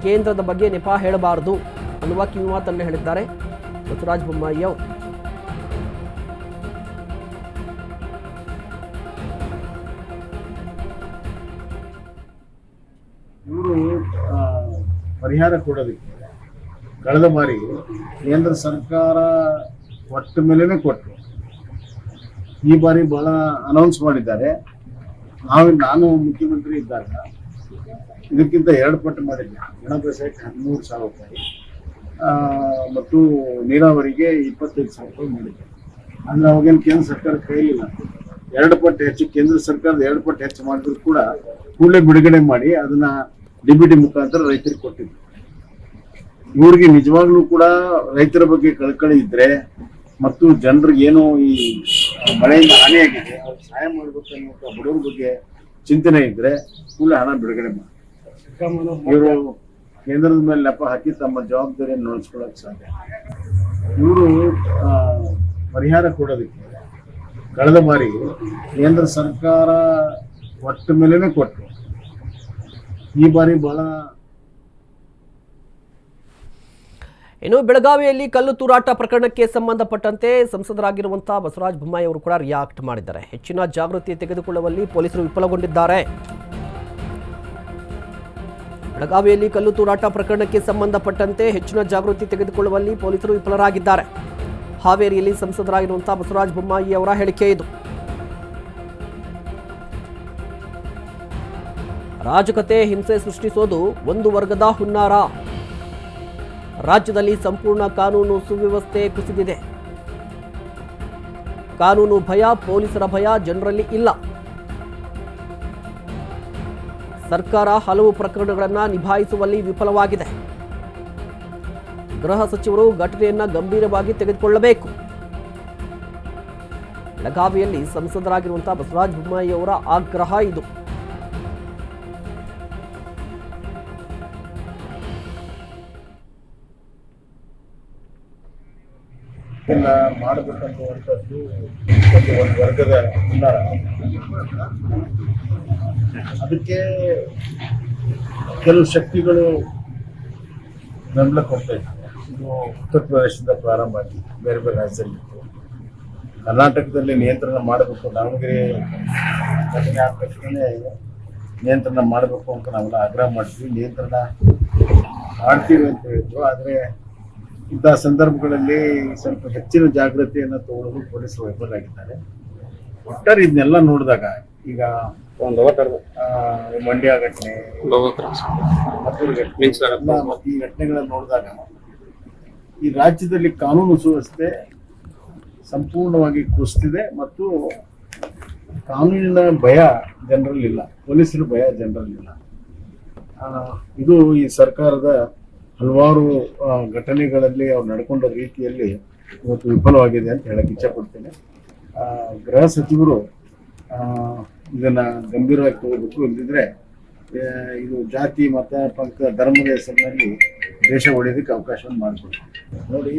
ಕೇಂದ್ರದ ಬಗ್ಗೆ ನೆಪ ಹೇಳಬಾರದು ಅನ್ನುವ ಕಿವಿಮಾತನ್ನು ಹೇಳಿದ್ದಾರೆ ಬಸವರಾಜ ಬೊಮ್ಮಾಯಿ ಅವರು. ಇವರು ಪರಿಹಾರ ಕೊಡೋದಕ್ಕೆ ಕಳೆದ ಬಾರಿ ಕೇಂದ್ರ ಸರ್ಕಾರ ಒಟ್ಟ ಮೇಲೆನೆ ಕೊಟ್ಟರು. ಈ ಬಾರಿ ಬಹಳ ಅನೌನ್ಸ್ ಮಾಡಿದ್ದಾರೆ. ನಾನು ಮುಖ್ಯಮಂತ್ರಿ ಇದ್ದಾಗ ಇದಕ್ಕಿಂತ 2 ಪಟ್ಟು ಮಾಡಿದ್ದೆ. ಒಣ ಬೇಸಾಯಕ್ಕೆ 13,000 ರೂಪಾಯಿ ಮತ್ತು ನೀರಾವರಿಗೆ 25,000 ರೂಪಾಯಿ ಮಾಡಿದ್ದೆ. ಅಂದ್ರೆ ಅವಾಗೇನು ಕೇಂದ್ರ ಸರ್ಕಾರ ಕೈಲಿಲ್ಲ, 2 ಪಟ್ಟು ಹೆಚ್ಚು, ಕೇಂದ್ರ ಸರ್ಕಾರದ 2 ಪಟ್ಟು ಹೆಚ್ಚು ಮಾಡಿದ್ರು ಕೂಡ ಕೂಡಲೇ ಬಿಡುಗಡೆ ಮಾಡಿ ಅದನ್ನ ಡಿಬಿಟಿ ಮುಖಾಂತರ ರೈತರಿಗೆ ಕೊಟ್ಟಿದ್ರು. ಇವ್ರಿಗೆ ನಿಜವಾಗ್ಲೂ ಕೂಡ ರೈತರ ಬಗ್ಗೆ ಕಳಕಳಿ ಇದ್ರೆ ಮತ್ತು ಜನರಿಗೆ ಏನೋ ಈ ಮಳೆಯಿಂದ ಹಾನಿಯಾಗಿದೆ ಅವ್ರಿಗೆ ಸಹಾಯ ಮಾಡ್ಬೇಕು ಅನ್ನುವಂಥ ಬಡವ್ರ ಬಗ್ಗೆ ಚಿಂತನೆ ಇದ್ರೆ ಕೂಡಲೇ ಹಣ ಬಿಡುಗಡೆ ಮಾಡಿ. ಇವರು ಕೇಂದ್ರದ ಮೇಲೆ ನೆಪ ಹಾಕಿ ತಮ್ಮ ಜವಾಬ್ದಾರಿಯನ್ನು ನೋಡ್ಸ್ಕೊಳಕ್ ಸಾಧ್ಯ. ಇವರು ಪರಿಹಾರ ಕೊಡೋದಕ್ಕೆ ಕಳೆದ ಬಾರಿ ಕೇಂದ್ರ ಸರ್ಕಾರ ಒಟ್ಟ ಮೇಲೆನೆ ಕೊಟ್ಟರು. ಈ ಬಾರಿ ಬಹಳ. ಇನ್ನು ಬೆಳಗಾವಿಯಲ್ಲಿ ಕಲ್ಲು ತೂರಾಟ ಪ್ರಕರಣಕ್ಕೆ ಸಂಬಂಧಪಟ್ಟಂತೆ ಸಂಸದರಾಗಿರುವಂತಹ ಬಸವರಾಜ ಬೊಮ್ಮಾಯಿ ಅವರು ಕೂಡ ರಿಯಾಕ್ಟ್ ಮಾಡಿದ್ದಾರೆ. ಹೆಚ್ಚಿನ ಜಾಗೃತಿ ತೆಗೆದುಕೊಳ್ಳುವಲ್ಲಿ ಪೊಲೀಸರು ವಿಫಲಗೊಂಡಿದ್ದಾರೆ. ಬೆಳಗಾವಿಯಲ್ಲಿ ಕಲ್ಲು ತೂರಾಟ ಪ್ರಕರಣಕ್ಕೆ ಸಂಬಂಧಪಟ್ಟಂತೆ ಹೆಚ್ಚಿನ ಜಾಗೃತಿ ತೆಗೆದುಕೊಳ್ಳುವಲ್ಲಿ ಪೊಲೀಸರು ವಿಫಲರಾಗಿದ್ದಾರೆ. ಹಾವೇರಿಯಲ್ಲಿ ಸಂಸದರಾಗಿರುವಂತಹ ಬಸವರಾಜ ಬೊಮ್ಮಾಯಿ ಅವರ ಹೇಳಿಕೆ ಇದು. ರಾಜಕತೆ ಹಿಂಸೆ ಸೃಷ್ಟಿಸೋದು ಒಂದು ವರ್ಗದ ಹುನ್ನಾರ. ರಾಜ್ಯದಲ್ಲಿ ಸಂಪೂರ್ಣ ಕಾನೂನು ಸುವ್ಯವಸ್ಥೆ ಕುಸಿದಿದೆ. ಕಾನೂನು ಭಯ, ಪೊಲೀಸರ ಭಯ ಜನರಲ್ಲಿ ಇಲ್ಲ. ಸರ್ಕಾರ ಹಲವು ಪ್ರಕರಣಗಳನ್ನು ನಿಭಾಯಿಸುವಲ್ಲಿ ವಿಫಲವಾಗಿದೆ. ಗೃಹ ಸಚಿವರು ಘಟನೆಯನ್ನು ಗಂಭೀರವಾಗಿ ತೆಗೆದುಕೊಳ್ಳಬೇಕು. ಬೆಳಗಾವಿಯಲ್ಲಿ ಸಂಸದರಾಗಿರುವಂತಹ ಬಸವರಾಜ ಬೊಮ್ಮಾಯಿ ಅವರ ಆಗ್ರಹ ಇದು. ಮಾಡಬೇಕನ್ನುವಂಥದ್ದು ಒಂದು ವರ್ಗದ ಹುನ್ನಾರ. ಅದಕ್ಕೆ ಕೆಲವು ಶಕ್ತಿಗಳು ಬೆಂಬಲ ಕೊಡ್ತಾ ಇತ್ತು. ಇದು ಉತ್ತರ ಪ್ರದೇಶದಿಂದ ಪ್ರಾರಂಭ ಆಗಿ ಬೇರೆ ಬೇರೆ ರಾಜ್ಯದಲ್ಲಿತ್ತು. ಕರ್ನಾಟಕದಲ್ಲಿ ನಿಯಂತ್ರಣ ಮಾಡಬೇಕು, ದಾವಣಗೆರೆ ಘಟನೆ ಆದ ತಕ್ಷಣ ನಿಯಂತ್ರಣ ಮಾಡಬೇಕು ಅಂತ ನಾವೆಲ್ಲ ಆಗ್ರಹ ಮಾಡ್ತೀವಿ. ನಿಯಂತ್ರಣ ಮಾಡ್ತೀವಿ ಅಂತ ಹೇಳಿದ್ರು. ಆದರೆ ಇಂತಹ ಸಂದರ್ಭಗಳಲ್ಲಿ ಸ್ವಲ್ಪ ಹೆಚ್ಚಿನ ಜಾಗೃತಿಯನ್ನು ತಗೊಳ್ಳಲು ಪೊಲೀಸರು ವಿಫಲರಾಗಿದ್ದಾರೆ. ಒಟ್ಟಾರೆ ಇದನ್ನೆಲ್ಲ ನೋಡಿದಾಗ ಈಗ ಮಂಡ್ಯ ಘಟನೆ, ಮತ್ತೂರು ಘಟನೆ, ಈ ಘಟನೆಗಳನ್ನು ನೋಡಿದಾಗ ಈ ರಾಜ್ಯದಲ್ಲಿ ಕಾನೂನು ಸುವ್ಯವಸ್ಥೆ ಸಂಪೂರ್ಣವಾಗಿ ಕುಸಿದಿದೆ ಮತ್ತು ಕಾನೂನಿನ ಭಯ ಜನರಲ್ಲಿಲ್ಲ, ಪೊಲೀಸರ ಭಯ ಜನರಲ್ಲಿಲ್ಲ. ಇದು ಈ ಸರ್ಕಾರದ ಹಲವಾರು ಘಟನೆಗಳಲ್ಲಿ ಅವ್ರು ನಡ್ಕೊಂಡ ರೀತಿಯಲ್ಲಿ ಇವತ್ತು ವಿಫಲವಾಗಿದೆ ಅಂತ ಹೇಳಕ್ ಇಚ್ಛಪಡ್ತೇನೆ. ಗೃಹ ಸಚಿವರು ಇದನ್ನ ಗಂಭೀರವಾಗಿ ತಗೋಬೇಕು. ಇಲ್ಲದಿದ್ರೆ ಇದು ಜಾತಿ, ಮತ, ಪಂಥ, ಧರ್ಮದ ಹೆಸರಿನಲ್ಲಿ ದೇಶ ಒಡೆಯೋದಕ್ಕೆ ಅವಕಾಶವನ್ನು ಮಾಡಿಕೊಡ್ತಾರೆ. ನೋಡಿ,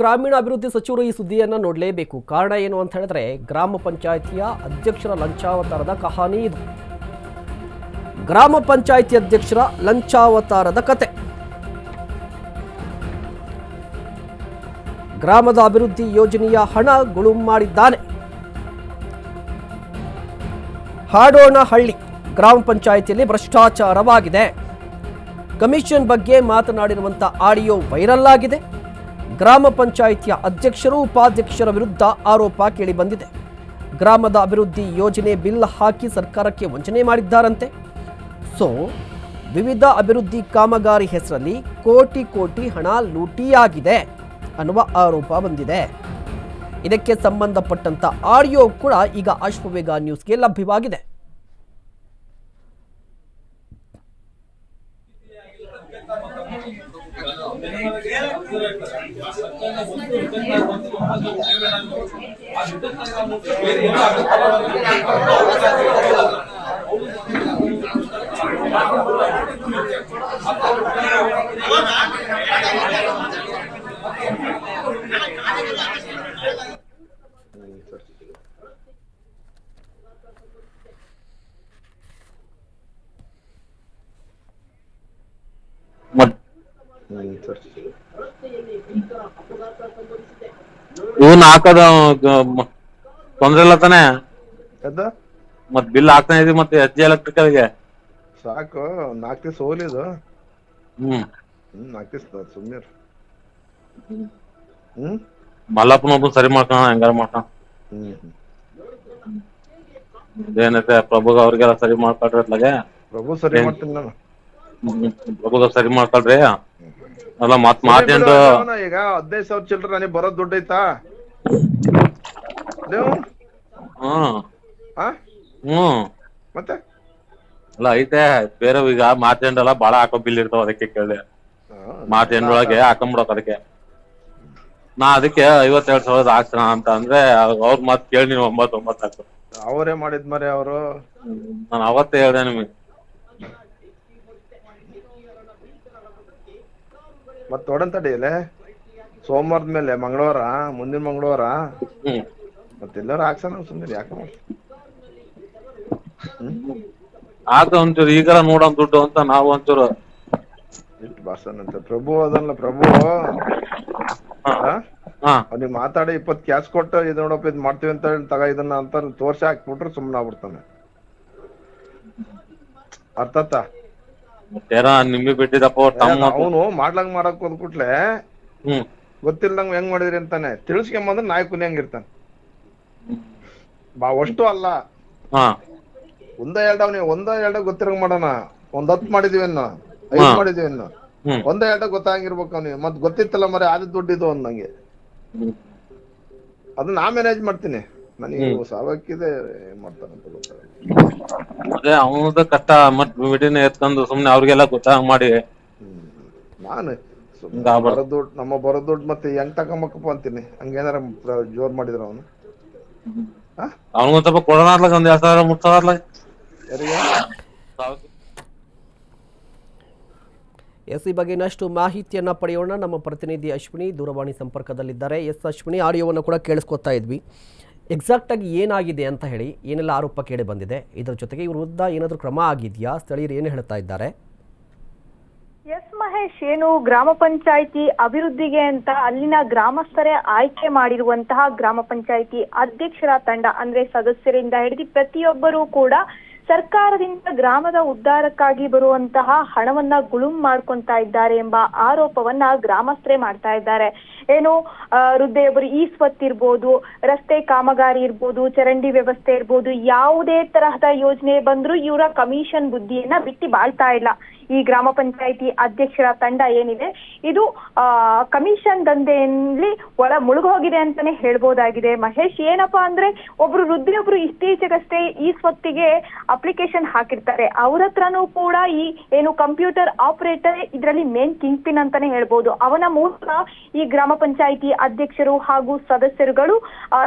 ಗ್ರಾಮೀಣಾಭಿವೃದ್ಧಿ ಸಚಿವರು ಈ ಸುದ್ದಿಯನ್ನು ನೋಡಲೇಬೇಕು. ಕಾರಣ ಏನು ಅಂತ ಹೇಳಿದ್ರೆ ಗ್ರಾಮ ಪಂಚಾಯಿತಿಯ ಅಧ್ಯಕ್ಷರ ಲಂಚಾವತಾರದ ಕಹಾನಿ ಇದು. ಗ್ರಾಮ ಪಂಚಾಯಿತಿ ಅಧ್ಯಕ್ಷರ ಲಂಚಾವತಾರದ ಕತೆ. ಗ್ರಾಮದ ಅಭಿವೃದ್ಧಿ ಯೋಜನೆಯ ಹಣ ಗುಳುಂ ಮಾಡಿದ್ದಾನೆ. ಹಾಡೋನಹಳ್ಳಿ ಗ್ರಾಮ ಪಂಚಾಯಿತಿಯಲ್ಲಿ ಭ್ರಷ್ಟಾಚಾರವಾಗಿದೆ. ಕಮಿಷನ್ ಬಗ್ಗೆ ಮಾತನಾಡಿರುವಂಥ ಆಡಿಯೋ ವೈರಲ್ ಆಗಿದೆ. ಗ್ರಾಮ ಪಂಚಾಯಿತಿಯ ಅಧ್ಯಕ್ಷರು, ಉಪಾಧ್ಯಕ್ಷರ ವಿರುದ್ಧ ಆರೋಪ ಕೇಳಿಬಂದಿದೆ. ಗ್ರಾಮದ ಅಭಿವೃದ್ಧಿ ಯೋಜನೆ ಬಿಲ್ ಹಾಕಿ ಸರ್ಕಾರಕ್ಕೆ ವಂಚನೆ ಮಾಡಿದ್ದಾರಂತೆ. ಸೊ ವಿವಿಧ ಅಭಿವೃದ್ಧಿ ಕಾಮಗಾರಿ ಹೆಸರಲ್ಲಿ ಕೋಟಿ ಕೋಟಿ ಹಣ ಲೂಟಿಯಾಗಿದೆ ಅನ್ನುವ ಆರೋಪ ಬಂದಿದೆ. ಇದಕ್ಕೆ ಸಂಬಂಧಪಟ್ಟಂತ ಆಡಿಯೋ ಕೂಡ ಈಗ ಅಶ್ವವೇಗ ನ್ಯೂಸ್ಗೆ ಲಭ್ಯವಾಗಿದೆ. ಇವನ್ ಹಾಕದ ತೊಂದ್ರೆ ಇಲ್ಲ ತಾನೆ, ಮತ್ ಬಿಲ್ ಹಾಕ್ತಾನೆ ಇದೀವಿ ಮತ್ತೆ ಎಚ್ ಜಿ ಎಲೆಕ್ಟ್ರಿಕಲ್ಗೆ ಸಾಕು. 4 ದಿವಸ ಹೋಗ್ಲಿದು. 4 ದಿವಸ ಸುಮ್ನೆ ಮಲ್ಲಪ್ಪನ ಸರಿ ಮಾಡ್ಕೋಣ, ಹೆಂಗಾರ ಮಾಡ್ಕೋಣ. ಏನೈತೆ ಪ್ರಭುಗ ಅವ್ರಿಗೆಲ್ಲ ಸರಿ ಮಾಡ್ಕೊಳ್ರಿ ಅತ್ಲಾಗೆ. ಪ್ರಭು ಸರಿ ಮಾಡ್ತೀನಿ ನಾನು. ಪ್ರಭುಗ ಸರಿ ಮಾಡ್ಕೊಳ್ರಿ. ಅಲ್ಲ ಮತ್ ಮಾರ್ಚೆಂಟ್ ಈಗ 15,000 ಚಿಲ್ಲರೆ ನನಗೆ ಬರೋದ್ ದುಡ್ಡು ಐತಾ ಹ್ಮ್ ಆ? ಹ್ಮ್ ಮತ್ತೆ ಅಲ್ಲ ಐತೆ ಬೇರೆ ಈಗ ಮಾರ್ಚೆಂಟ್ ಎಲ್ಲ ಬಾಳ ಹಾಕೋ ಬಿಲ್ ಇರ್ತಾವ ಅದಕ್ಕೆ ಕೇಳಿದೆ ಮಾರ್ಚೆಂಟ್ ಒಳಗೆ ಹಾಕೊಂಡ್ಬಿಡೋಕ್ ಅದಕ್ಕೆ ನಾ ಅದಕ್ಕೆ 52,000 ಹಾಕ್ಸೋಣ ಅಂತ ಅಂದ್ರೆ ಅವ್ರ ಮಾತ್ ಕೇಳಿ ನೀವು 9,900 ಹಾಕು. ಅವರೇ ಮಾಡಿದ್ ಮರೆ ಅವರು ನಾನು ಅವತ್ತೇ ಹೇಳ್ದೆ ನಿಮಗೆ. ಮತ್ ತಡಿಯಲೆ ಸೋಮವಾರದ ಮೇಲೆ ಮಂಗಳವಾರ ಮುಂದಿನ ಮಂಗಳವಾರ ಮತ್ತೆಲ್ಲರೂ ಹಾಕ್ಸೋಣ ಸುಮ್ಮನೆ ಯಾಕೆ ಆತ ಒಂಚೂರು ಈಗಾರ ನೋಡೋನ್ ದುಡ್ಡು ಅಂತ ನಾವು ಒಂಚೂರು ಇಟ್ಟು ಬಾಸನಂತೆ ಪ್ರಭು ಅದಲ್ಲ ಪ್ರಭು ಅವ್ನಿಗೆ ಮಾತಾಡಿ 20 ಕ್ಯಾಶ್ ಕೊಟ್ಟು ಇದು ನೋಡಪ್ಪ ಇದ್ ಮಾಡ್ತೀವಿ ಅಂತ ಹೇಳಿ ತಗ ಇದನ್ನ ಅಂತ ತೋರ್ಸಿ ಹಾಕ್ಬಿಟ್ರೆ ಸುಮ್ಮನೆ ಆಗ್ಬಿಡ್ತಾನೆ. ಅರ್ಥಾತ ನಿಮ್ಗೆ ಬಿಟ್ಟಿದಪ್ಪ ಅವನು ಮಾಡ್ಲಂಗ್ ಮಾಡಕ್ ಹೋದ್ಬಿಟ್ಲೆ ಗೊತ್ತಿಲ್ದಂಗ ಹೆಂಗ್ ಮಾಡಿದ್ರಿ ಅಂತಾನೆ ತಿಳಿಸ್ಕೊಂಬಂದ್ರೆ ನಾಯಿ ಕುನಿ ಹಂಗಿರ್ತಾನೆ. ಅಷ್ಟು ಅಲ್ಲ ಒಂದ ಎರಡ ಗೊತ್ತಿರಂಗ್ ಮಾಡೋಣ. 10 ಮಾಡಿದೀವಿ 5 ಮಾಡಿದೀವಿ 1-2 ಗೊತ್ತಾಗಿರ್ಬೇಕು ಅವ್ನಿಗೆ. ಮತ್ ಗೊತ್ತಿತ್ತಲ್ಲ ಮರಿ ಆದ ದುಡ್ಡಿದು ಅಂದಂಗೆ ಅದನ್ನ ನಾ ಮ್ಯಾನೇಜ್ ಮಾಡ್ತೀನಿ. ನನಗೆ ಸಾವಕ್ಕಿದೆ ಏನ್ ಮಾಡ್ತಾನಂತ ಗೊತ್ತಾಗಲ್ಲ. ಅದೇ ಅವನದ ಕಷ್ಟ ಮತ್ ವಿಡಿಯೋನ ಎತ್ಕೊಂಡು ಸುಮ್ನೆ ಅವ್ರಿಗೆಲ್ಲ ಗೊತ್ತಾಗ ಮಾಡಿ ನಾನು ನಮ್ಮ ಬರೋ ದುಡ್ಡು ಮತ್ತೆ ಹೆಂಗ್ ತಗೊಂಬಕಪ್ಪ ಅಂತೀನಿ. ಹಂಗೇನಾರ ಜೋರ್ ಮಾಡಿದ್ರ ಅವನು ಅವನಿಗೊಂದ್ ಸ್ವಲ್ಪ ಕೊಡೋಣ ಒಂದ್ 2,000 3,000 ಯಾರಿಗೆ ಎಸ್ ಈ ಬಗ್ಗೆ ಇನ್ನಷ್ಟು ಮಾಹಿತಿಯನ್ನು ಪಡೆಯೋಣ. ನಮ್ಮ ಪ್ರತಿನಿಧಿ ಅಶ್ವಿನಿ ದೂರವಾಣಿ ಸಂಪರ್ಕದಲ್ಲಿದ್ದಾರೆ. ಎಸ್ ಅಶ್ವಿನಿ, ಆಡಿಯೋವನ್ನು ಕೂಡ ಕೇಳಿಸ್ಕೊತಾ ಇದ್ವಿ. ಎಕ್ಸಾಕ್ಟಾಗಿ ಏನಾಗಿದೆ ಅಂತ ಹೇಳಿ, ಏನೆಲ್ಲ ಆರೋಪ ಕೇಳಿ ಬಂದಿದೆ, ಇದರ ಜೊತೆಗೆ ಇವ್ರ ವಿರುದ್ಧ ಏನಾದರೂ ಕ್ರಮ ಆಗಿದೆಯಾ, ಸ್ಥಳೀಯರು ಏನು ಹೇಳ್ತಾ ಇದ್ದಾರೆ? ಎಸ್ ಮಹೇಶ್, ಏನು ಗ್ರಾಮ ಪಂಚಾಯಿತಿ ಅಭಿವೃದ್ಧಿಗೆ ಅಂತ ಅಲ್ಲಿನ ಗ್ರಾಮಸ್ಥರೇ ಆಯ್ಕೆ ಮಾಡಿರುವಂತಹ ಗ್ರಾಮ ಪಂಚಾಯಿತಿ ಅಧ್ಯಕ್ಷರ ತಂಡ ಅಂದ್ರೆ ಸದಸ್ಯರಿಂದ ಹಿಡಿದು ಪ್ರತಿಯೊಬ್ಬರೂ ಕೂಡ ಸರ್ಕಾರದಿಂದ ಗ್ರಾಮದ ಉದ್ಧಾರಕ್ಕಾಗಿ ಬರುವಂತಹ ಹಣವನ್ನ ಗುಳುಂ ಮಾಡ್ಕೊಂತಾ ಇದ್ದಾರೆ ಎಂಬ ಆರೋಪವನ್ನ ಗ್ರಾಮಸ್ಥರೇ ಮಾಡ್ತಾ ಇದ್ದಾರೆ. ಏನು ವೃದ್ಧೆಯೊಬ್ಬರು ಈ ಸ್ವತ್ತು ಇರ್ಬೋದು, ರಸ್ತೆ ಕಾಮಗಾರಿ ಇರ್ಬೋದು, ಚರಂಡಿ ವ್ಯವಸ್ಥೆ ಇರ್ಬೋದು, ಯಾವುದೇ ತರಹದ ಯೋಜನೆ ಬಂದ್ರೂ ಇವರ ಕಮಿಷನ್ ಬುದ್ಧಿಯನ್ನ ಬಿಟ್ಟು ಬಾಳ್ತಾ ಇಲ್ಲ. ಈ ಗ್ರಾಮ ಪಂಚಾಯಿತಿ ಅಧ್ಯಕ್ಷರ ತಂಡ ಏನಿದೆ ಇದು ಕಮಿಷನ್ ದಂಧೆಯಲ್ಲಿ ಮುಳುಗೋಗಿದೆ ಅಂತಾನೆ ಹೇಳ್ಬೋದಾಗಿದೆ. ಮಹೇಶ್, ಏನಪ್ಪಾ ಅಂದ್ರೆ ವೃದ್ಧೆಯೊಬ್ರು ಇತ್ತೀಚೆಗಷ್ಟೇ ಈ ಸ್ವತ್ತಿಗೆ ಅಪ್ಲಿಕೇಶನ್ ಹಾಕಿರ್ತಾರೆ. ಅವ್ರ ಹತ್ರನೂ ಕೂಡ ಈ ಏನು ಕಂಪ್ಯೂಟರ್ ಆಪರೇಟರ್ ಇದರಲ್ಲಿ ಮೇನ್ ಕಿಂಗ್ ಪಿನ್ ಅಂತಾನೆ ಹೇಳ್ಬೋದು. ಅವನ ಮೂಲಕ ಈ ಗ್ರಾಮ ಪಂಚಾಯಿತಿ ಅಧ್ಯಕ್ಷರು ಹಾಗೂ ಸದಸ್ಯರುಗಳು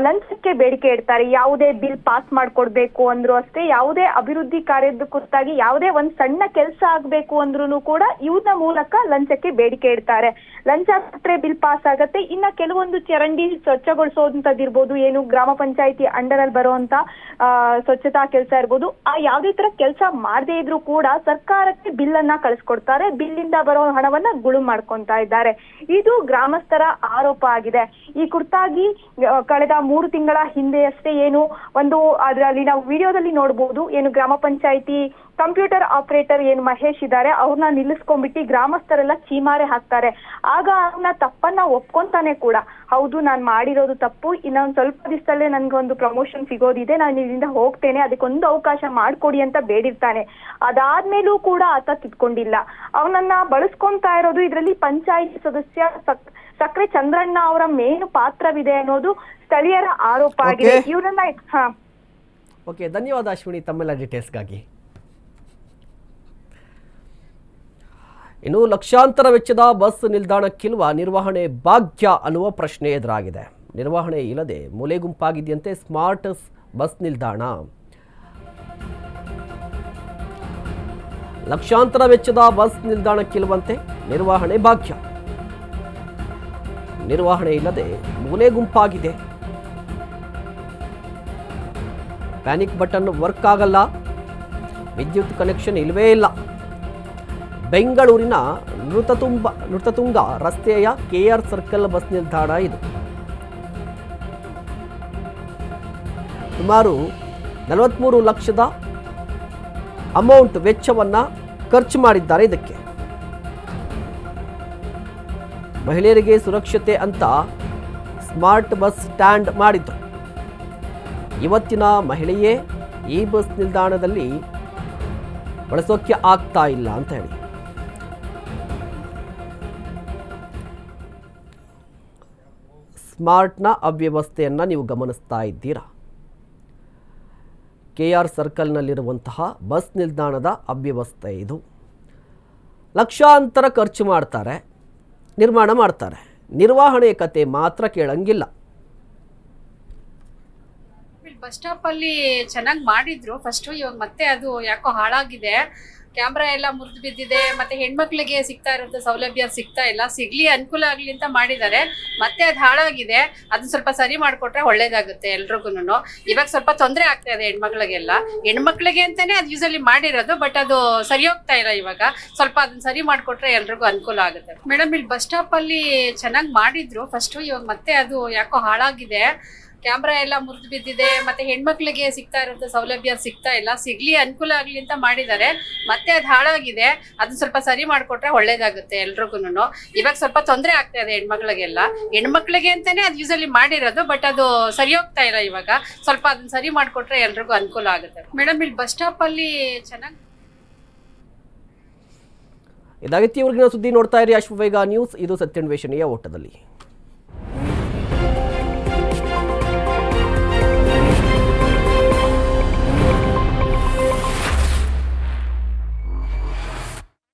ಲಂಚಕ್ಕೆ ಬೇಡಿಕೆ ಇಡ್ತಾರೆ. ಯಾವುದೇ ಬಿಲ್ ಪಾಸ್ ಮಾಡ್ಕೊಡ್ಬೇಕು ಅಂದ್ರು ಅಷ್ಟೇ, ಯಾವುದೇ ಅಭಿವೃದ್ಧಿ ಕಾರ್ಯದ ಕುರಿತಾಗಿ ಯಾವುದೇ ಒಂದ್ ಸಣ್ಣ ಕೆಲಸ ಆಗ್ಬೇಕು ಅಂದ್ರೂ ಕೂಡ ಇವ್ರ ಮೂಲಕ ಲಂಚಕ್ಕೆ ಬೇಡಿಕೆ ಇಡ್ತಾರೆ. ಲಂಚ ಕೊಟ್ರೆ ಬಿಲ್ ಪಾಸ್ ಆಗತ್ತೆ. ಇನ್ನ ಕೆಲವೊಂದು ಚರಂಡಿ ಸ್ವಚ್ಛಗೊಳಿಸೋದಂತದಿರ್ಬೋದು, ಏನು ಗ್ರಾಮ ಪಂಚಾಯಿತಿ ಅಂಡರ್ ಅಲ್ಲಿ ಬರುವಂತ ಸ್ವಚ್ಛತಾ ಕೆಲಸ ಇರ್ಬೋದು, ಆ ಯಾವುದೇ ತರ ಕೆಲಸ ಮಾಡದೇ ಇದ್ರು ಕೂಡ ಸರ್ಕಾರಕ್ಕೆ ಬಿಲ್ ಅನ್ನ ಕಳಿಸ್ಕೊಡ್ತಾರೆ. ಬಿಲ್ ಇಂದ ಬರೋ ಹಣವನ್ನ ಗುಳು ಮಾಡ್ಕೊಂತಾ ಇದ್ದಾರೆ. ಇದು ಗ್ರಾಮಸ್ಥರ ಆರೋಪ ಆಗಿದೆ. ಈ ಕುರಿತಾಗಿ ಕಳೆದ 3 ತಿಂಗಳ ಹಿಂದೆಯಷ್ಟೇ ಏನು ಒಂದು ಅದರಲ್ಲಿ ನಾವು ವಿಡಿಯೋದಲ್ಲಿ ನೋಡ್ಬೋದು, ಏನು ಗ್ರಾಮ ಪಂಚಾಯಿತಿ ಕಂಪ್ಯೂಟರ್ ಆಪರೇಟರ್ ಏನು ಮಹೇಶ್ ಇದ್ದಾರೆ ಅವ್ರನ್ನ ನಿಲ್ಲಿಸ್ಕೊಂಡ್ಬಿಟ್ಟು ಗ್ರಾಮಸ್ಥರೆಲ್ಲ ಚೀಮಾರೆ ಹಾಕ್ತಾರೆ. ಆಗ ಅವ್ನ ತಪ್ಪನ್ನ ಒಪ್ಕೊಂತಾನೆ ಕೂಡ, ಹೌದು ನಾನ್ ಮಾಡಿರೋದು ತಪ್ಪು, ಇನ್ನೊಂದ್ ಸ್ವಲ್ಪ ದಿವಸದಲ್ಲೇ ನನ್ಗೊಂದು ಪ್ರಮೋಷನ್ ಸಿಗೋದಿದೆ, ನಾನು ಇದರಿಂದ ಹೋಗ್ತೇನೆ, ಅದಕ್ಕೊಂದು ಅವಕಾಶ ಮಾಡ್ಕೊಡಿ ಅಂತ ಬೇಡಿರ್ತಾನೆ. ಅದಾದ್ಮೇಲೂ ಕೂಡ ಆತ ತಿದ್ಕೊಂಡಿಲ್ಲ. ಅವನನ್ನ ಬಳಸ್ಕೊಂತಾ ಇರೋದು ಇದರಲ್ಲಿ ಪಂಚಾಯಿತಿ ಸದಸ್ಯ ಸಕ್ರೆ ಚಂದ್ರಣ್ಣ ಅವರ ಮೇನು ಪಾತ್ರವಿದೆ ಅನ್ನೋದು ಸ್ಥಳೀಯರ ಆರೋಪ ಆಗಿದೆ. ಇವ್ರನ್ನ ಓಕೆ, ಧನ್ಯವಾದ ಅಶ್ವಿನಿ ತಮ್ಮೆಲ್ಲ ಡೀಟೇಲ್ಸ್ಗಾಗಿ. ಇನ್ನು ಲಕ್ಷಾಂತರ ವೆಚ್ಚದ ಬಸ್ ನಿಲ್ದಾಣಕ್ಕಿಲ್ವ ನಿರ್ವಹಣೆ ಭಾಗ್ಯ ಅನ್ನುವ ಪ್ರಶ್ನೆ ಎದುರಾಗಿದೆ. ನಿರ್ವಹಣೆ ಇಲ್ಲದೆ ಮೂಲೆ ಗುಂಪಾಗಿದೆಯಂತೆ ಸ್ಮಾರ್ಟ್ ಬಸ್ ನಿಲ್ದಾಣ. ಲಕ್ಷಾಂತರ ವೆಚ್ಚದ ಬಸ್ ನಿಲ್ದಾಣಕ್ಕಿಲ್ವಂತೆ ನಿರ್ವಹಣೆ ಭಾಗ್ಯ. ನಿರ್ವಹಣೆ ಇಲ್ಲದೆ ಮೂಲೆ ಗುಂಪಾಗಿದೆ. ಪ್ಯಾನಿಕ್ ಬಟನ್ ವರ್ಕ್ ಆಗಲ್ಲ, ವಿದ್ಯುತ್ ಕನೆಕ್ಷನ್ ಇಲ್ಲವೇ ಇಲ್ಲ. ಬೆಂಗಳೂರಿನ ನೃತತುಂಗ ರಸ್ತೆಯ KR ಸರ್ಕಲ್ ಬಸ್ ನಿಲ್ದಾಣ ಇದು. ಸುಮಾರು 43 ಲಕ್ಷದ ವೆಚ್ಚವನ್ನ ಖರ್ಚು ಮಾಡಿದ್ದಾರೆ ಇದಕ್ಕೆ. ಮಹಿಳೆಯರಿಗೆ ಸುರಕ್ಷತೆ ಅಂತ ಸ್ಮಾರ್ಟ್ ಬಸ್ ಸ್ಟ್ಯಾಂಡ್ ಮಾಡಿದ್ರು. ಇವತ್ತಿನ ಮಹಿಳೆಯೇ ಈ ಬಸ್ ನಿಲ್ದಾಣದಲ್ಲಿ ಬಳಸೋಕೆ ಆಗ್ತಾ ಇಲ್ಲ ಅಂತ ಹೇಳಿ ಸ್ಮಾರ್ಟ್ನ ಅವ್ಯವಸ್ಥೆಯನ್ನು ನೀವು ಗಮನಿಸ್ತಾ ಇದ್ದೀರಾ. KR ಸರ್ಕಲ್ನಲ್ಲಿರುವಂತಹ ಬಸ್ ನಿಲ್ದಾಣದ ಅವ್ಯವಸ್ಥೆ ಇದು. ಲಕ್ಷಾಂತರ ಖರ್ಚು ಮಾಡ್ತಾರೆ, ನಿರ್ಮಾಣ ಮಾಡ್ತಾರೆ, ನಿರ್ವಹಣೆ ಕತೆ ಮಾತ್ರ ಕೇಳಂಗಿಲ್ಲ. ಬಸ್ ಸ್ಟಾಪ್ ಅಲ್ಲಿ ಚೆನ್ನಾಗಿ ಮಾಡಿದ್ರು ಫಸ್ಟ್, ಇವಾಗ ಮತ್ತೆ ಅದು ಯಾಕೋ ಹಾಳಾಗಿದೆ. ಕ್ಯಾಮ್ರಾ ಎಲ್ಲ ಮುರಿದು ಬಿದ್ದಿದೆ, ಮತ್ತೆ ಹೆಣ್ಮಕ್ಳಿಗೆ ಸಿಗ್ತಾ ಇರೋಂಥ ಸೌಲಭ್ಯ ಸಿಗ್ತಾ ಇಲ್ಲ. ಸಿಗ್ಲಿ ಅನುಕೂಲ ಆಗ್ಲಿ ಅಂತ ಮಾಡಿದ್ದಾರೆ, ಮತ್ತೆ ಅದು ಹಾಳಾಗಿದೆ. ಅದನ್ನ ಸ್ವಲ್ಪ ಸರಿ ಮಾಡಿಕೊಟ್ರೆ ಒಳ್ಳೇದಾಗುತ್ತೆ ಎಲ್ರಿಗೂನು. ಇವಾಗ ಸ್ವಲ್ಪ ತೊಂದರೆ ಆಗ್ತಾ ಇದೆ ಹೆಣ್ಮಕ್ಳಿಗೆಲ್ಲ. ಹೆಣ್ಮಕ್ಳಿಗೆ ಅಂತಾನೆ ಅದು ಯೂಸಲಿ ಮಾಡಿರೋದು, ಬಟ್ ಅದು ಸರಿ ಹೋಗ್ತಾ ಇಲ್ಲ. ಇವಾಗ ಸ್ವಲ್ಪ ಅದನ್ನ ಸರಿ ಮಾಡಿಕೊಟ್ರೆ ಎಲ್ರಿಗೂ ಅನುಕೂಲ ಆಗುತ್ತೆ. ಮೇಡಮ್ ಇಲ್ಲಿ ಬಸ್ ಸ್ಟಾಪ್ ಅಲ್ಲಿ ಚೆನ್ನಾಗಿ ಮಾಡಿದ್ರು ಫಸ್ಟ್, ಇವಾಗ ಮತ್ತೆ ಅದು ಯಾಕೋ ಹಾಳಾಗಿದೆ. ಕ್ಯಾಮ್ರಾ ಎಲ್ಲ ಮುರಿದು ಬಿದ್ದಿದೆ, ಮತ್ತೆ ಹೆಣ್ಮಕ್ಳಿಗೆ ಸಿಗ್ತಾ ಇರೋಂಥ ಸೌಲಭ್ಯ ಸಿಗ್ತಾ ಇಲ್ಲ. ಸಿಗ್ಲಿ ಅನುಕೂಲ ಆಗ್ಲಿ ಅಂತ ಮಾಡಿದ್ದಾರೆ, ಮತ್ತೆ ಅದು ಹಾಳಾಗಿದೆ. ಅದನ್ನ ಸ್ವಲ್ಪ ಸರಿ ಮಾಡಿಕೊಟ್ರೆ ಒಳ್ಳೇದಾಗುತ್ತೆ ಎಲ್ರಿಗೂನು. ಇವಾಗ ಸ್ವಲ್ಪ ತೊಂದರೆ ಆಗ್ತಾ ಇದೆ ಹೆಣ್ಮಕ್ಳಿಗೆಲ್ಲ. ಹೆಣ್ಮಕ್ಳಿಗೆ ಅಂತಾನೆ ಅದು ಯೂಸಲಿ ಮಾಡಿರೋದು, ಬಟ್ ಅದು ಸರಿ ಹೋಗ್ತಾ ಇಲ್ಲ. ಇವಾಗ ಸ್ವಲ್ಪ ಅದನ್ನ ಸರಿ ಮಾಡಿಕೊಟ್ರೆ ಎಲ್ರಿಗೂ ಅನುಕೂಲ ಆಗುತ್ತೆ. ಮೇಡಮ್ ಇಲ್ಲಿ ಬಸ್ ಸ್ಟಾಪ್ ಅಲ್ಲಿ ಚೆನ್ನಾಗಿ ಇದಾಗಿತ್ತು ಇವರಿಗಿನ ಸುದ್ದಿ. ನೋಡ್ತಾ ಇರಿ ಅಶ್ವವೇಗ ನ್ಯೂಸ್. ಇದು ಸತ್ಯನ್ವೇಷಣೆಯ ಓಟದಲ್ಲಿ.